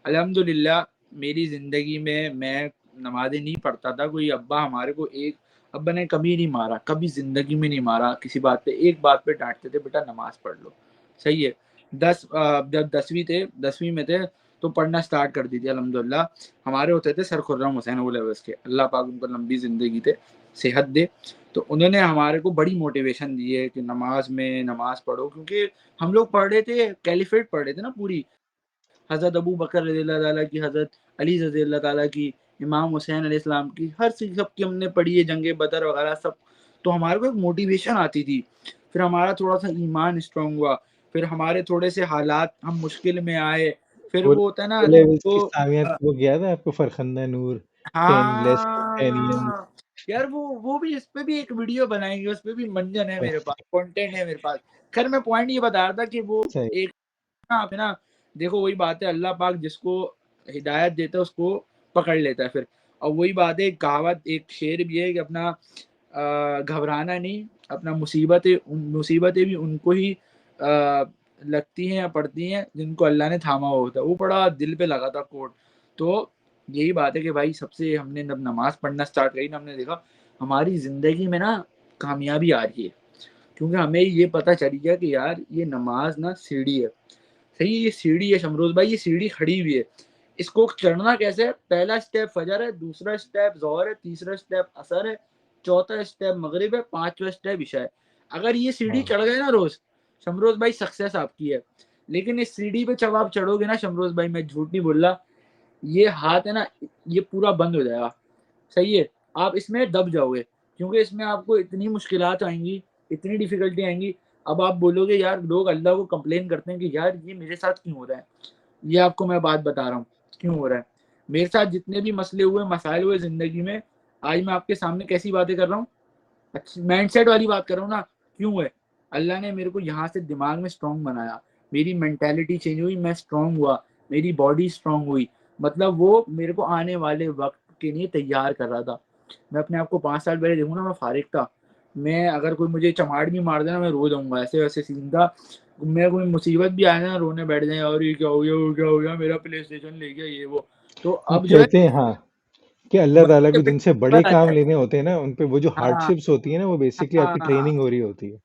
अल्हम्दुलिल्लाह मेरी ज़िंदगी में मैं नमाज़ें नहीं पढ़ता था। कोई अब्बा हमारे को एक अब्बा ने कभी नहीं मारा, कभी ज़िंदगी में नहीं मारा किसी बात पे। एक बात पे डाँटते थे, बेटा नमाज़ पढ़ लो, सही है। जब 10वीं में थे तो पढ़ना स्टार्ट कर दी थी अल्हम्दुलिल्लाह। हमारे होते थे सर खुर्रम हुसैन ओलेवस के, अल्लाह पाक उनको लंबी ज़िंदगी दे, सेहत दे। तो उन्होंने हमारे को बड़ी मोटिवेशन दी है कि नमाज़ पढ़ो, क्योंकि हम लोग पढ़ रहे थे, कैलिफेट पढ़ रहे थे ना पूरी। हज़रत अबू बकर रज़ियल्लाहु ताला की, हज़रत अली रज़ियल्लाहु ताला की, इमाम हुसैन अलैहिस्सलाम की, हर चीज़ सबकी हमने पढ़ी है, जंग बदर वगैरह सब। तो हमारे को एक मोटिवेशन आती थी। फिर हमारा थोड़ा-सा ईमान स्ट्रॉन्ग हुआ, फिर हमारे थोड़े से हालात, हम मुश्किल में आए। फिर वो वो होता है ना लेवल्स जो की सामियत वो याद है आपको, फरखंदा नूर, 10 ब्लेस्ड कंपेनियन। हाँ, यार वो भी, इस पे भी एक वीडियो बनाएँगे, उस पे भी मंजन है मेरे पास, कंटेंट है मेरे पास। खैर मैं पॉइंट ये बता रहा था कि वो सही। एक ना आप है ना, देखो वही बात है, अल्लाह पाक जिसको हिदायत देता है उसको पकड़ लेता है फिर। और वही बात है, एक कहावत, एक शेर भी है कि अपना घबराना नहीं, अपना मुसीबतें भी उनको ही लगती हैं या पड़ती हैं जिनको अल्लाह ने थामा हुआ होता है। वो बड़ा दिल पे लगा था कोट। तो यही बात है कि भाई सबसे हमने जब नमाज़ पढ़ना स्टार्ट करी ना, हमने देखा हमारी ज़िंदगी में ना कामयाबी आ रही है, क्योंकि हमें ये पता चल गया कि यार ये नमाज़ ना सीढ़ी है। सही है, ये सीढ़ी है शमरोज़ भाई, ये सीढ़ी खड़ी हुई है। इसको चढ़ना कैसे है? पहला स्टेप फ़जर है, दूसरा स्टेप ज़ोहर है, तीसरा स्टेप असर है, चौथा स्टेप मगरिब है, पाँचवाँ स्टेप इशा है। अगर ये सीढ़ी हाँ, चढ़ गए ना रोज़, शमरोज़ भाई सक्सेस आपकी है। लेकिन इस सीढ़ी पे जब आप चढ़ोगे ना शमरोज़ भाई, मैं झूठ नहीं बोल रहा, ये हाथ है ना, ये पूरा बंद हो जाएगा। सही है? आप इसमें दब जाओगे, क्योंकि इसमें आपको इतनी मुश्किलात आएँगी, इतनी डिफ़िकल्टी आएँगी। अब आप बोलोगे यार, लोग अल्लाह को कंप्लेन करते हैं कि यार ये मेरे साथ क्यों हो रहा है? ये आपको मैं बात बता रहा हूँ, क्यों हो रहा है। मेरे साथ जितने भी मसले हुए, मसाइल हुए ज़िंदगी में, आज मैं आपके सामने कैसी बातें कर रहा हूँ? माइंडसेट वाली बात कर रहा हूँ ना, क्यों हुए? अल्लाह ने मेरे को यहाँ से दिमाग में स्ट्रॉन्ग बनाया, मेरी मेंटालिटी चेंज हुई, मैं स्ट्रॉन्ग हुआ, मेरी बॉडी स्ट्रॉन्ग हुई। मतलब वो मेरे को आने वाले वक़्त के लिए तैयार कर रहा था। मैं अपने आप को 5 साल पहले देखूँ ना, मैं फ़ारिग था। मैं अगर कोई मुझे चमाड़ भी मार दे ना, मैं रो जाऊँगा, ऐसे-वैसे सीन था। मैं कोई मुसीबत भी आए ना, रोने बैठ जाएँ, "यार ये क्या हो गया, वो क्या हो गया? मेरा प्लेस्टेशन ले गया" ये वो। तो वो अब जो है कहते हैं हाँ कि अल्लाह ताला वहीं को पे जिनसे बड़े हिम्मत आ काम जाए। लेने होते हैं ना, उन पे वो जो हाँ, हार्डशिप्स होती है ना, वो बेसिकली आपकी हाँ। ट्रेनिंग हो रही होती है।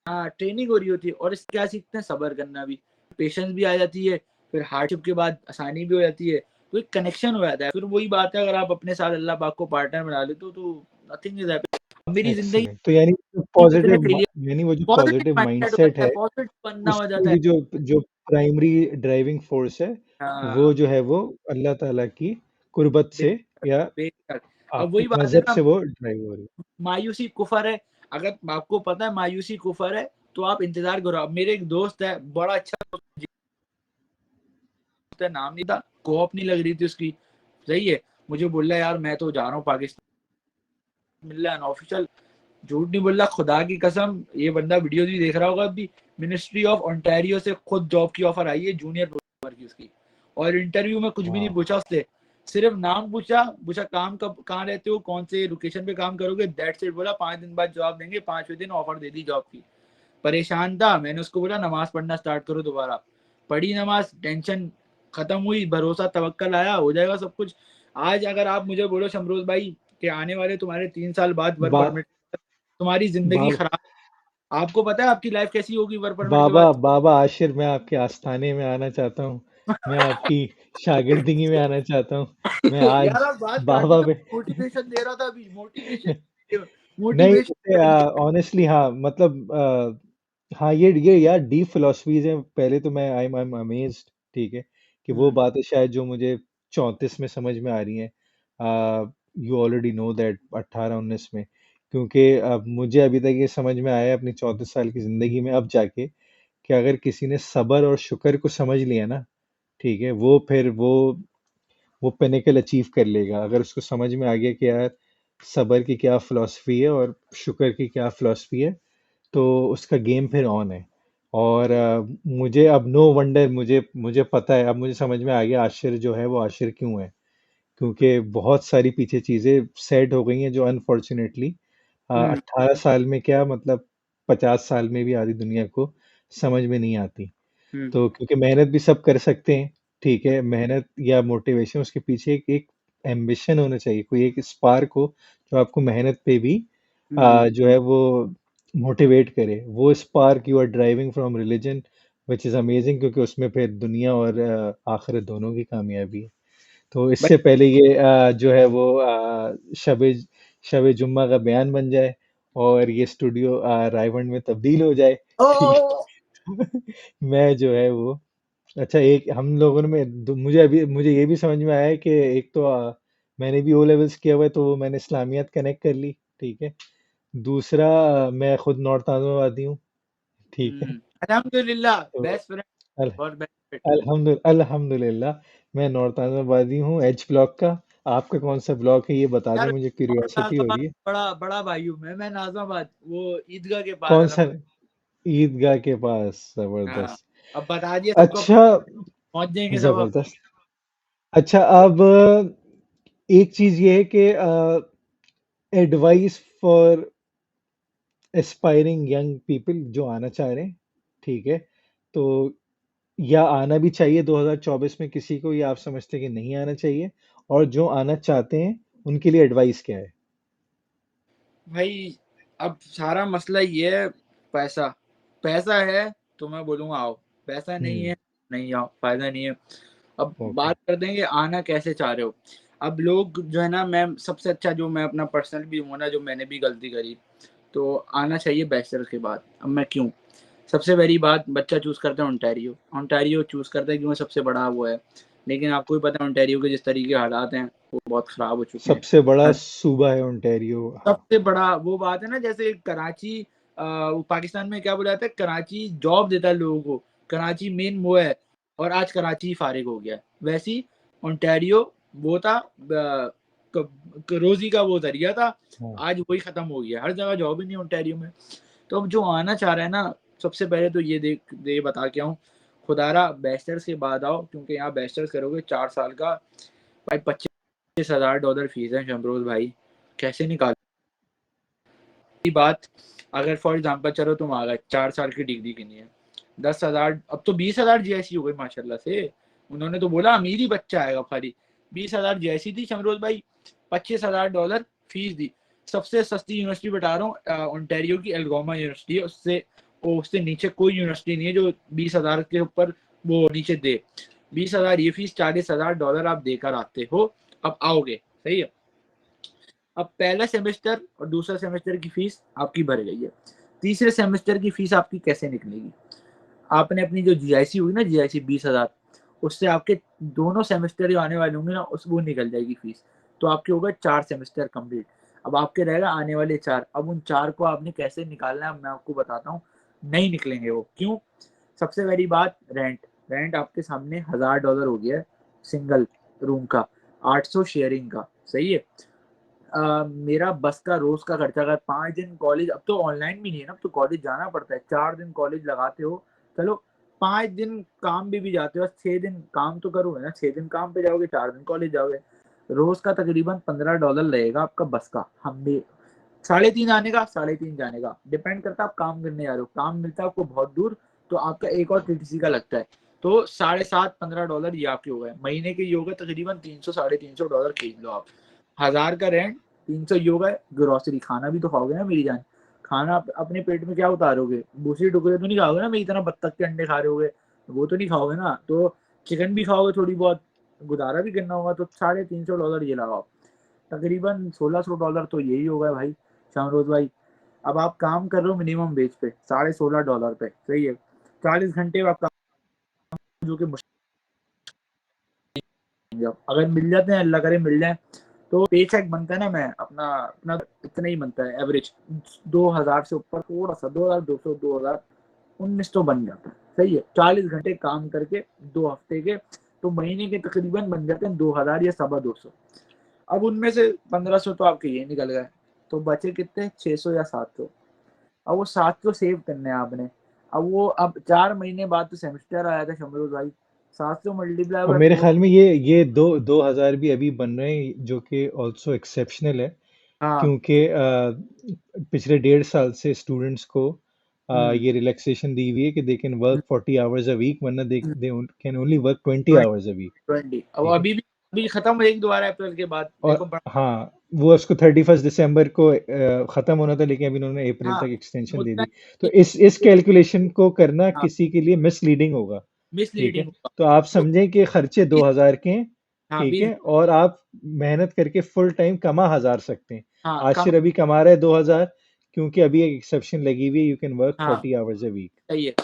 हाँ, ट्रेनिंग हो रही होती है, और इससे क्या सीखते हैं? सब्र करना भी, पेशेंस भी आ जाती है, फिर हार्डशिप के बाद आसानी भी हो जाती है, तो एक कनेक्शन हो जाता है। फिर वही बात है, अगर आप अपने साथ अल्लाह पाक को पार्टनर बना लेते हो तो नथिंग इज़ हैपन। मेरी ज़िंदगी एक्सीलेंट। तो यानी में जितने फेलियर, यानी वो जो पॉजिटिव पॉजिटिव माइंडसेट हो माइंडसेट जाता है, है, पॉजिटिव बनना हो उसकी जाता है। भी जो जो प्राइमरी ड्राइविंग फोर्स है, वो हाँ, जो है वो अल्लाह ताला की कुर्बत से बेशक, या बेशक। अब आपके वही बात है मज़हब ना, से वो ड्राइव हो रही है। मायूसी कुफ़र है। अगर आपको पता है मायूसी कुफ़र है, तो आप इंतज़ार करो। अब मेरे एक दोस्त है, बड़ा अच्छा दोस्त है, नाम नहीं था, कोऑप नहीं लग रही थी उसकी। सही है, मुझे बोल रहा है यार मैं तो जा रहा हूँ पाकिस्तान, मिल रहा है अनऑफिशियल, झूठ नहीं बोल रहा, खुदा की कसम, ये बंदा वीडियोस भी देख रहा होगा अभी। मिनिस्ट्री ऑफ ओंटारियो से खुद जॉब की ऑफर आई है, जूनियर प्रोग्रामर की उसकी। और इंटरव्यू में कुछ भी नहीं वाह। पूछा उससे, सिर्फ नाम पूछा, पूछा काम कब कहाँ रहते हो, कौन से लोकेशन पे काम करोगे, दैट्स इट। बोला 5 दिन बाद जवाब देंगे, 5वें दिन ऑफर दे दी जॉब की। परेशान था, मैंने उसको बोला नमाज पढ़ना स्टार्ट करो दोबारा। पढ़ी नमाज, टेंशन खत्म हुई, भरोसा तवक्कल आया, हो जाएगा सब कुछ। आज अगर आप मुझे बोलो शमरोज भाई कि आने वाले तुम्हारे 3 साल बाद वर्क बा, परमिट, तुम्हारी जिंदगी बा, खराब, आपको पता है आपकी लाइफ कैसी होगी वर्क परमिट के बाबा बाद? बाबा आशिर, मैं आपके आस्थाने में आना चाहता हूँ। मैं आपकी शागिर्दगी में आना चाहता हूँ। मैं यार आज आप बात काट दी, बाबा मैं में मोटिवेशन दे रहा था अभी, मोटिवेशन, नहीं, मोटिवेशन। ऑनेस्टली हाँ, मतलब हाँ, ये यार डीप फिलोसफीज हैं। पहले तो मैं आई एम अमेज्ड, ठीक है, कि वो हम्म, बातें शायद जो मुझे 34 में समझ में आ रही हैं, यू ऑलरेडी नो दैट 18-19 में, क्योंकि मुझे अभी तक ये समझ में आया है अपनी 34 साल की जिंदगी में अब जाके, कि अगर किसी ने सब्र और शुक्र को समझ लिया ना, ठीक है, वो फिर वो पिनेकल अचीव कर लेगा। अगर उसको समझ में आ गया कि यार सब्र की क्या फिलॉसफी है और शुक्र की क्या फिलॉसफी है, तो उसका गेम फिर ऑन है। और मुझे अब नो वंडर, मुझे मुझे पता है, अब मुझे समझ में आ गया आशिर जो है वो आशिर क्यों है। क्योंकि बहुत सारी पीछे चीजें सेट हो गई हैं जो अनफॉर्चुनेटली हम्म, 18 साल में क्या मतलब 50 साल में भी आधी दुनिया को समझ में नहीं आती। हम्म, तो क्योंकि मेहनत भी सब कर सकते हैं, ठीक है, मेहनत या मोटिवेशन, उसके पीछे एक एम्बिशन होना चाहिए, कोई एक स्पार्क हो जो आपको मेहनत पे भी हम्म। जो है वो मोटिवेट करे। वो spark you are driving from religion, which is amazing, क्योंकि उसमें फिर दुनिया और आखिरत दोनों की कामयाबी है। तो इससे पहले ये जो है वो शब शब जुम्मा का बयान बन जाए और ये स्टूडियो रायवंड में तब्दील हो जाए, ओ, ठीक है। मैं जो है वो, अच्छा, एक हम लोगों ने मुझे ये भी समझ में आया है कि एक तो मैंने भी ओ लेवल्स किया हुआ है, तो वो मैंने इस्लामियत कनेक्ट कर ली, ठीक है। दूसरा, मैं खुद नॉर्थ आज़मवादी हूँ, ठीक है। अल्हम्दुलिल्लाह, तो बेस्ट फ्रेंड अल, और बेनिफिट। अल्हम्दुलिल्लाह, मैं नॉर्थ आज़मवादी हूँ, एच ब्लॉक का। आपका कौन सा ब्लॉक है ये बता दें, यार मुझे क्यूरियोसिटी हो नाज़िमाबाद रही है। बड़ा बड़ा भाई हूँ मैं नाज़िमाबाद, वो ईदगाह के पास कौन सा? अलहमद। ईदगाह के पास, हाँ, जबरदस्त। अब बता दिया सबको, अच्छा, पहुंच जाएंगे सब अब। जबरदस्त। अच्छा, अब एक चीज ये है कि advice for aspiring young people जो आना चाह रहे हैं, ठीक है, तो या आना भी चाहिए 2024 में किसी को, या आप समझते हैं कि नहीं आना चाहिए, और जो आना चाहते हैं उनके लिए एडवाइस क्या है? भाई अब सारा मसला ये है, पैसा। पैसा है तो मैं बोलूँगा आओ, पैसा नहीं हम्म। है नहीं आओ, फ़ायदा नहीं है। अब ओके। बात करते हैं कि आना कैसे चाह रहे हो? अब लोग जो है ना, मैं सबसे अच्छा जो मैं अपना पर्सनल भी हूँ ना, जो मैंने भी गलती करी, तो आना चाहिए बैचलर्स के बाद। अब मैं क्यों? सबसे पहली बात, बच्चा चूज़ करता है ओंटारियो। ओंटारियो चूज़ करता है क्योंकि सबसे बड़ा वो है। लेकिन आपको भी पता है ओंटारियो के जिस तरीके के हालात हैं, वो बहुत ख़राब हो चुके हैं। सबसे बड़ा सूबा है ओंटारियो, हाँ। सबसे बड़ा वो बात है ना, जैसे कराची वो पाकिस्तान में क्या बोला जाता है, कराची जॉब देता है लोगों को, कराची मेन वो है, और आज कराची फारिग हो गया है। वैसे ही ओंटारियो वो था, रोजी का वो जरिया था, हाँ। आज वही खत्म हो गया, हर जगह जॉब ही नहीं ओंटारियो में। तो अब जो आना चाह रहा है ना, सबसे पहले तो ये बता के आऊँ, खुदारा बैचलर्स के बाद आओ, क्योंकि यहाँ बैचलर्स करोगे 4 साल का, भाई $25,000 फीस है शमरोज भाई, कैसे निकाल की बात। अगर फॉर एग्जांपल चलो तुम आ गए, 4 साल की डिग्री की नहीं है, 10,000, अब तो 20,000 जीएससी हो गई माशाल्लाह से। उन्होंने तो बोला अमीर ही बच्चा आएगा खाली। 20,000 जीएससी थी शमरोज भाई, $25,000 फीस दी। सबसे सस्ती यूनिवर्सिटी बता रहा हूँ, ओंटारियो की एल्गोमा यूनिवर्सिटी है, उससे नीचे कोई यूनिवर्सिटी नहीं है जो 20,000 के ऊपर वो नीचे दे। 20,000 ये फीस, $40,000 आप देकर आते हो, अब आओगे, सही है। अब पहला सेमेस्टर और दूसरा सेमेस्टर की फीस आपकी भर गई है, तीसरे सेमेस्टर की फीस आपकी कैसे निकलेगी? आपने अपनी जो जीआईसी हुई ना, जीआईसी 20,000, उससे आपके दोनों सेमेस्टर जो आने वाले होंगे ना, उस वो निकल जाएगी फीस। तो आपके होगा 4 सेमेस्टर कंप्लीट। अब आपके रहेगा आने वाले 4। अब उन 4 को आपने कैसे निकालना है, मैं आपको बताता हूँ। नहीं निकलेंगे वो, क्यों? सबसे पहली बात, रेंट। रेंट आपके सामने $1,000 हो गया है सिंगल रूम का, 800 शेयरिंग का, सही है। मेरा बस का रोज का खर्चा, अगर 5 दिन कॉलेज, अब तो ऑनलाइन भी नहीं है ना, अब तो कॉलेज जाना पड़ता है, 4 दिन कॉलेज लगाते हो, चलो 5 दिन काम भी जाते हो, 6 दिन काम तो करोगे ना, 6 दिन काम पे जाओगे, 4 दिन कॉलेज जाओगे। रोज का तकरीबन $15 लगेगा आपका बस का, हम भी 3.5 आने का, 3.5 जाने का, डिपेंड करता है आप काम करने जा रहे हो। काम मिलता है आपको बहुत दूर, तो आपका एक और टीटीसी का लगता है, तो 7.5 $15 ये आपके हो गए। महीने के ये हो गए तकरीबन 300 $350 खींच लो आप। 1,000 का रेंट, 300 ये हो गए। ग्रोसरी, खाना भी तो खाओगे ना मेरी जान, खाना अपने पेट में क्या उतारोगे? भूसी टुकड़े तो नहीं खाओगे ना, मेरी तरह बत्तख के अंडे खा रहे होगे, वो तो नहीं खाओगे ना। तो चिकन भी खाओगे थोड़ी बहुत, गुजारा भी करना होगा, तो $350 ये लगाओ, तकरीबन $1,600 तो यही होगा भाई, शामरोज भाई। अब आप काम कर रहे हो मिनिमम वेज पे, $16.5 पे, सही है। 40 घंटे आप काम, जो कि मुश्किल, अगर मिल जाते हैं, अल्लाह करे मिल जाए, तो पे चेक बनता है ना, मैं अपना अपना इतना ही बनता है एवरेज, 2,000 से ऊपर थोड़ा सा, 2,200, 2,019 तो बन जाता है, सही है। 40 घंटे काम करके 2 हफ्ते के, तो महीने के तकरीबन बन जाते हैं 2,000 या 2,200। अब उनमें से 1,500 तो आपके ये निकल गए, तो बचे कितने? 600 या 700। अब वो 700 सेव करने हैं आपने। अब वो, अब 4 महीने बाद तो सेमेस्टर आया था शमरूल भाई, 700 मल्टीप्लाई और बाय मेरे 4। ख्याल में ये 2,000 भी अभी बन रहे हैं, जो कि ऑल्सो एक्सेप्शनल है। हाँ। क्योंकि पिछले 1.5 साल से स्टूडेंट्स को हम्म। ये रिलैक्सेशन दी हुई है कि they can work 40 hours a week, वरना they hmm. They can only work 20 hours a week. 20, अब ठीक है। अभी खत्म होएगी दोबारा अप्रैल के बाद, देखो और हाँ, वो उसको 31 दिसंबर को खत्म होना था, लेकिन अभी उन्होंने अप्रैल हाँ, तक एक्सटेंशन दे मुद्दा दी। तो है इस कि- कैलकुलेशन को करना हाँ, किसी के लिए मिसलीडिंग होगा। ठीक है। मिसलीडिंग होगा। तो आप तो समझें कि खर्चे 2,000 के हैं। हाँ ठीक 20, है। और आप मेहनत करके फुल टाइम कमा 1,000 सकते हैं। हाँ कम, आशिर अभी कमा रहा है 2,000, क्योंकि अभी एक एक्सेप्शन लगी हुई है, यू कैन वर्क हाँ 40 आवर्स अ वीक। सही है।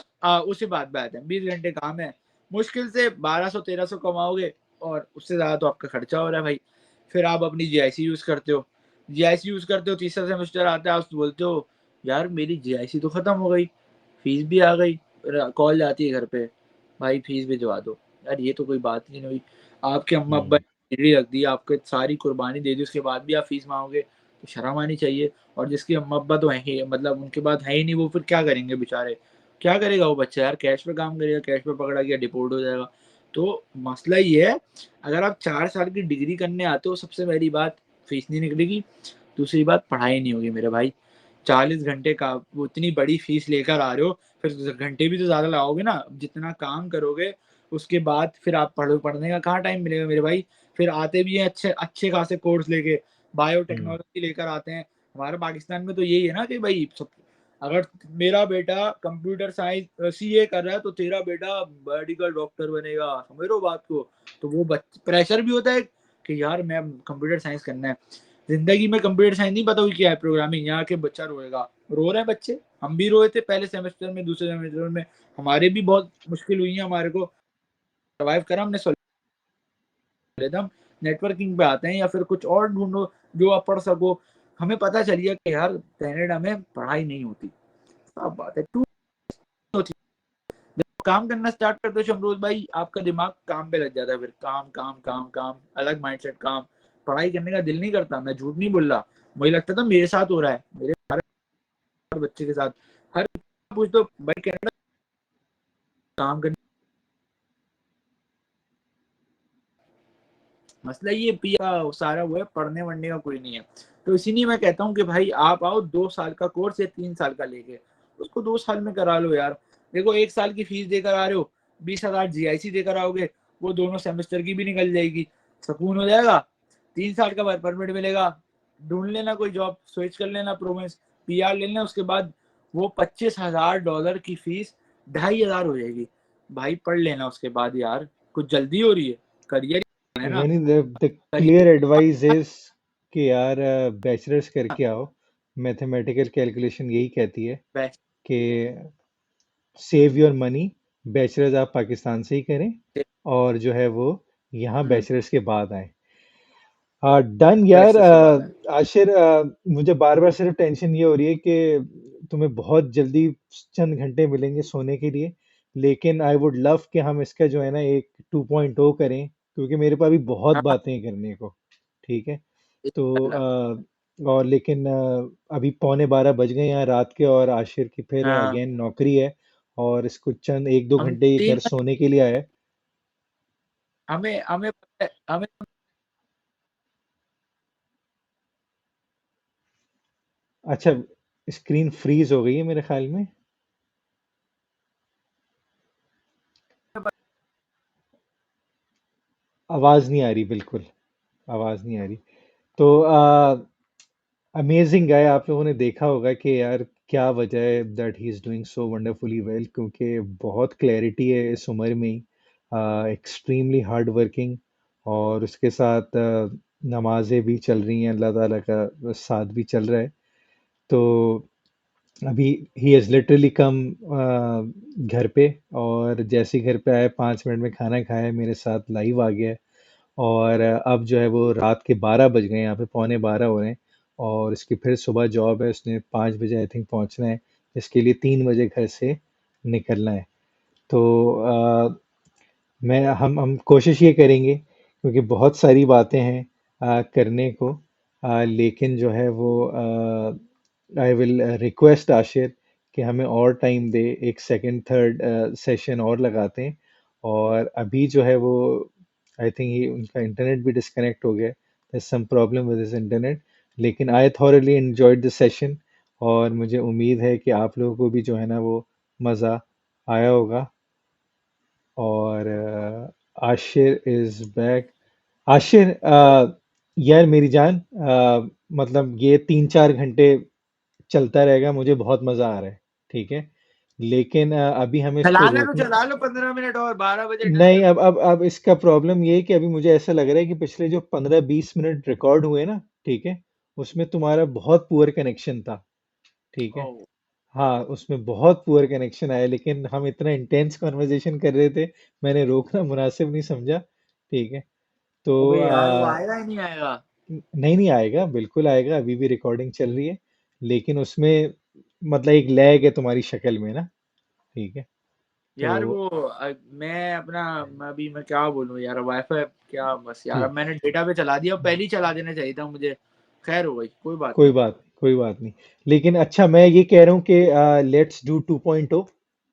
उसी बात है, 20 घंटे काम है, मुश्किल से 1200-1300 कमाओगे, और उससे ज्यादा तो आपका खर्चा हो रहा है भाई। फिर आप अपनी जीआईसी यूज करते हो, तीसरा सेमेस्टर आता है, आप बोलते हो यार मेरी जीआईसी तो खत्म हो गई, फीस भी आ गई, कॉल जाती है घर पे, भाई फीस भिजवा दो। यार ये तो कोई बात ही नहीं हुई, आपके अम्मा अब्बा हम्म। ने डिग्री रख दी, आपके सारी कुर्बानी दे दी, उसके बाद भी आप फीस मांगोगे, तो शर्म आनी चाहिए। और जिसके अम्मा अब्बा तो है ही, मतलब उनके बाद है ही नहीं, वो फिर क्या करेंगे बेचारे? क्या करेगा वो बच्चा यार? कैश पे काम करेगा, कैश पे पकड़ा गया डिपोर्ट हो जाएगा। तो मसला ये है, अगर आप 4 साल की डिग्री करने आते हो, सबसे पहली बात फीस नहीं निकलेगी, दूसरी बात पढ़ाई नहीं होगी मेरे भाई। 40 घंटे का वो इतनी बड़ी फीस लेकर आ रहे हो, फिर घंटे भी तो ज्यादा लगाओगे ना, जितना काम करोगे उसके बाद फिर आप पढ़ने का कहाँ टाइम मिलेगा मेरे भाई? फिर आते भी हैं अच्छे अच्छे खासे कोर्स लेके, हम्म। बायोटेक्नोलॉजी लेकर आते हैं, हमारे पाकिस्तान में तो यही है ना कि भाई सब, अगर मेरा बेटा कंप्यूटर साइंस सीए कर रहा है तो तेरा बेटा मेडिकल डॉक्टर बनेगा, समझ रहे हो बात को। तो वो प्रेशर भी होता है कि यार मैं कंप्यूटर साइंस करना है। जिंदगी में कंप्यूटर साइंस नहीं पता हुई क्या है, प्रोग्रामिंग। यहाँ के बच्चा रोएगा, रो रहे हैं बच्चे, हम भी रोए थे पहले सेमेस्टर में, दूसरे सेमेस्टर में हमारे भी बहुत मुश्किल हुई है, हमारे को सर्वाइव करा हमने। हम नेटवर्किंग पे आते हैं या फिर कुछ और ढूंढो जो आप पढ़ सको। हमें पता चल गया कि यार कनाडा में पढ़ाई नहीं होती, सब बात है टू होती। जब काम करना स्टार्ट करते हो शमरोज भाई, आपका दिमाग काम पे लग जाता है, फिर काम काम काम काम, अलग माइंडसेट काम। पढ़ाई करने का दिल नहीं करता, मैं झूठ नहीं बोल रहा। मुझे लगता था मेरे साथ हो रहा है, मेरे हर बच्चे के साथ। हर पूछ तो भाई कनाडा काम करने, मसला ये पिया सारा वो है, पढ़ने वढ़ने का कोई नहीं है। तो इसीलिए मैं कहता हूँ कि भाई आप आओ 2 साल का कोर्स या 3 साल का लेके, उसको 2 साल में करा लो यार। देखो 1 साल की फीस देकर आ रहे हो, 20,000 जीआईसी देकर आओगे, वो दोनों सेमेस्टर की भी निकल जाएगी, सुकून हो जाएगा। 3 साल का वर्क परमिट मिलेगा, ढूंढ लेना कोई जॉब, स्विच कर लेना प्रोविंस, पीआर ले लेना। उसके बाद वो $25,000 की फीस 2,500 हो जाएगी। भाई पढ़ लेना उसके बाद यार, कुछ जल्दी हो रही है, करियर है ना। यानी the clear career advice is कि यार बैचलर्स करके आओ। मैथमेटिकल कैलकुलेशन यही कहती है बेस्ट कि सेव योर मनी, बैचलर्स आप पाकिस्तान से ही करें और जो है वो यहाँ बैचलर्स के बाद आए। डन यार। बैचलर्स के बाद है। आशिर, मुझे बार बार सिर्फ टेंशन ये हो रही है कि तुम्हें बहुत जल्दी चंद घंटे मिलेंगे सोने के लिए, लेकिन आई वुड लव कि हम इसका जो है ना एक 2.0 करें, क्योंकि मेरे पास अभी बहुत हाँ बातें हैं करने को। ठीक है। तो इंशाल्लाह। और लेकिन अभी 11:15 बज गए यहाँ रात के, और आशिर की फिर हाँ अगेन नौकरी है, और इसको चंद 1-2 हम घंटे ये घर 3 घंटे, सोने के लिए आया है। हमें हमें पता है, हमें अच्छा, स्क्रीन फ्रीज हो गई है मेरे ख्याल में। आवाज नहीं आ रही, बिल्कुल आवाज नहीं आ रही। तो अमेजिंग गाय, आप लोगों ने देखा होगा कि यार क्या वजह है that he is doing so wonderfully well, क्योंकि बहुत क्लैरिटी है इस उम्र में ही, एक्सट्रीमली हार्ड वर्किंग, और उसके साथ नमाजें भी चल रही हैं, अल्लाह ताला का साथ भी चल रहा है। तो अभी ही हैज़ लिटरली कम घर पे, और जैसे ही घर पे आया 5 मिनट में खाना खाया, मेरे साथ लाइव आ गया है। और अब जो है वो रात के 12 बज गए, यहाँ पे 11:45 हो रहे हैं, और इसकी फिर सुबह जॉब है, उसने 5 बजे आई थिंक पहुँचना है, इसके लिए 3 बजे घर से निकलना है। तो मैं हम कोशिश ये करेंगे, क्योंकि बहुत सारी बातें हैं करने को, लेकिन जो है वो आई विल रिक्वेस्ट आशिर कि हमें और टाइम दे, एक सेकंड थर्ड सेशन और लगाते हैं। और अभी जो है वो आई थिंक उनका इंटरनेट भी डिस्कनेक्ट हो गया, some problem with his internet. लेकिन I thoroughly enjoyed the session, और मुझे उम्मीद है कि आप लोगों को भी जो है ना वो मज़ा आया होगा। और आशिर इज बैक। आशिर, यार मेरी जान, मतलब ये 3-4 घंटे चलता रहेगा, मुझे बहुत मजा आ रहा है। ठीक है, लेकिन अभी हमें इसको चलाना तो रोकना। चला लो 15 मिनट और, 12 बजे डन नहीं, कर दो। अब इसका प्रॉब्लम ये है कि अभी मुझे ऐसा लग रहा है कि पिछले जो 15-20 मिनट रिकॉर्ड हुए ना, ठीक है, उसमें तुम्हारा बहुत पुअर कनेक्शन था। ठीक है। ओ, हाँ, उसमें बहुत पुअर कनेक्शन आया, लेकिन हम इतना इंटेंस कॉन्वर्जेशन कर रहे थे, मैंने रोकना मुनासिब नहीं समझा। ठीक है। तो अबे यार वो आएगा ही नहीं आएगा। नहीं नहीं आएगा, बिल्कुल आएगा, अभी भी रिकॉर्डिंग चल रही है, लेकिन उसमें मतलब एक लैग है तुम्हारी शक्ल में ना। ठीक है। तो यार वो मैं अपना, मैं क्या बोलूं यार, वाईफाई क्या, बस यार अब ठीक, मैंने डेटा पे चला दिया, पहले ही चला देना चाहिए था मुझे। खैर हो गई, कोई बात कोई नहीं। बात कोई बात नहीं। लेकिन अच्छा, मैं ये कह रहा हूँ कि लेट्स डू 2.0।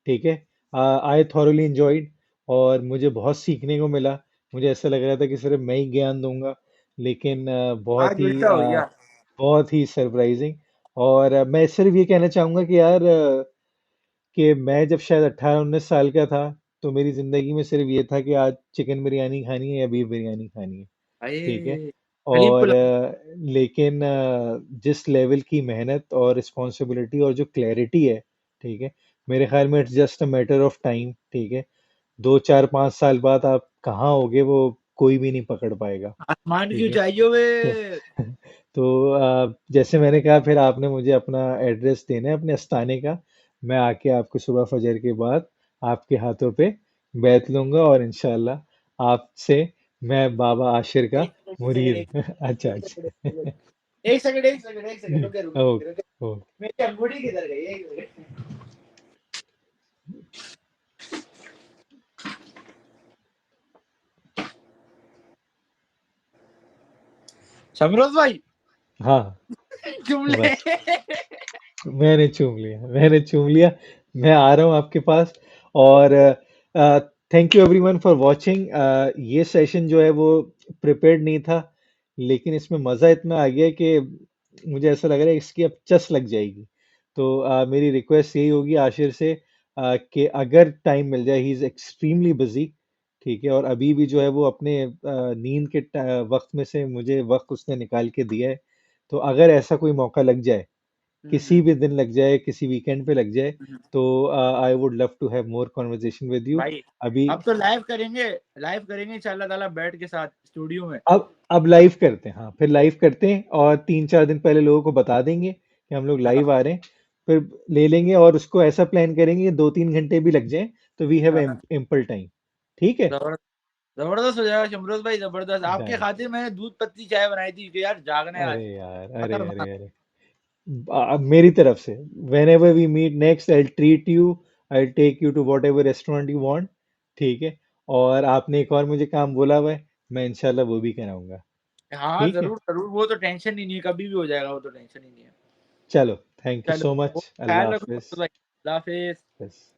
ठीक है। आई थॉरली इंजॉयड, और मुझे बहुत सीखने को मिला। मुझे ऐसा लग रहा था कि सिर्फ मैं ही ज्ञान दूंगा, लेकिन आज उल्टा हो गया। बहुत ही सरप्राइजिंग। और मैं सिर्फ ये कहना चाहूंगा कि यार कि मैं जब शायद 18-19 साल का था, तो मेरी जिंदगी में सिर्फ ये था कि आज चिकन बिरयानी खानी है या बीफ बिरयानी खानी है। ठीक है। अरे और बिल्कुल। लेकिन जिस लेवल की मेहनत और रिस्पॉन्सिबिलिटी और जो क्लैरिटी है, ठीक है, मेरे ख्याल में it's just a matter of time, ठीक है। 2 4 5 साल बाद आप कहाँ होगे वो कोई भी नहीं पकड़ पाएगा, आसमान ठीक की है। ऊंचाइयों में। तो जैसे मैंने कहा, फिर आपने मुझे अपना एड्रेस देना है अपने अस्ताने का। मैं आके आपको सुबह फजर के बाद आपके हाथों पे बैत लूंगा, और इंशाल्लाह आपसे मैं बाबा आशिर का एक सेकंड, एक सेकंड, मुरीद एक अच्छा एक सेकंड, अच्छा। एक सेकंड, एक सेकंड, एक सेकंड, रुके रुके ओ, रुके रुके। ओ, मेरी अंगूठी किधर गई? एक सेकंड। समरोज भाई, हाँ, जुमले। बस मैंने चूम लिया, मैंने चूम लिया। मैं आ रहा हूँ आपके पास। और thank you everyone for watching. ये सेशन जो है वो प्रिपेयर्ड नहीं था, लेकिन इसमें मज़ा इतना आ गया कि मुझे ऐसा लग रहा है इसकी अब चस लग जाएगी। तो मेरी रिक्वेस्ट यही होगी आशिर से, कि अगर टाइम मिल जाए, ही इज़ एक्सट्रीमली बिजी, ठीक है, और अभी भी जो है वो अपने नींद के वक्त में से मुझे वक्त उसने निकाल के दिया है। तो अगर ऐसा कोई मौका लग जाए, किसी भी दिन लग जाए, किसी वीकेंड पे लग जाए, हम्म। तो I would love to have more conversation with you. भाई अभी अब तो लाइव करेंगे इंशाल्लाह ताला बैठ के साथ स्टूडियो में। अब लाइव करते हैं, हाँ, फिर लाइव करते हैं, और 3 4 दिन पहले लोगों को बता देंगे कि हम लोग हाँ लाइव आ रहे हैं। फिर ले लेंगे और उसको ऐसा प्लान करेंगे कि 2 3 घंटे भी लग जाए, तो वी हैव हाँ, एम्पल टाइम। ठीक है, जबरदस्त। जबरदस्त हो जाएगा शमरोज भाई, जबरदस्त। आपके डन। खातिर मैंने दूध पत्ती चाय बनाई थी कि यार जागना है आज। अरे यार, अरे अरे खतरनाक। अरे, मेरी तरफ से whenever we meet next, I'll treat you, I'll take you to whatever restaurant you want, ठीक है। और आपने एक और मुझे काम बोला हुआ है, मैं इंशाल्लाह वो भी कराऊंगा। हाँ ठीक है, जरूर जरूर, वो तो टेंशन ही नहीं है, कभी भी हो जाएगा, वो तो टेंशन ही नहीं है। चलो, थैंक यू चलो, सो वो मच, ख्याल अल्लाह रखो हाफिज। भाई। अल्लाह हाफिज। बस।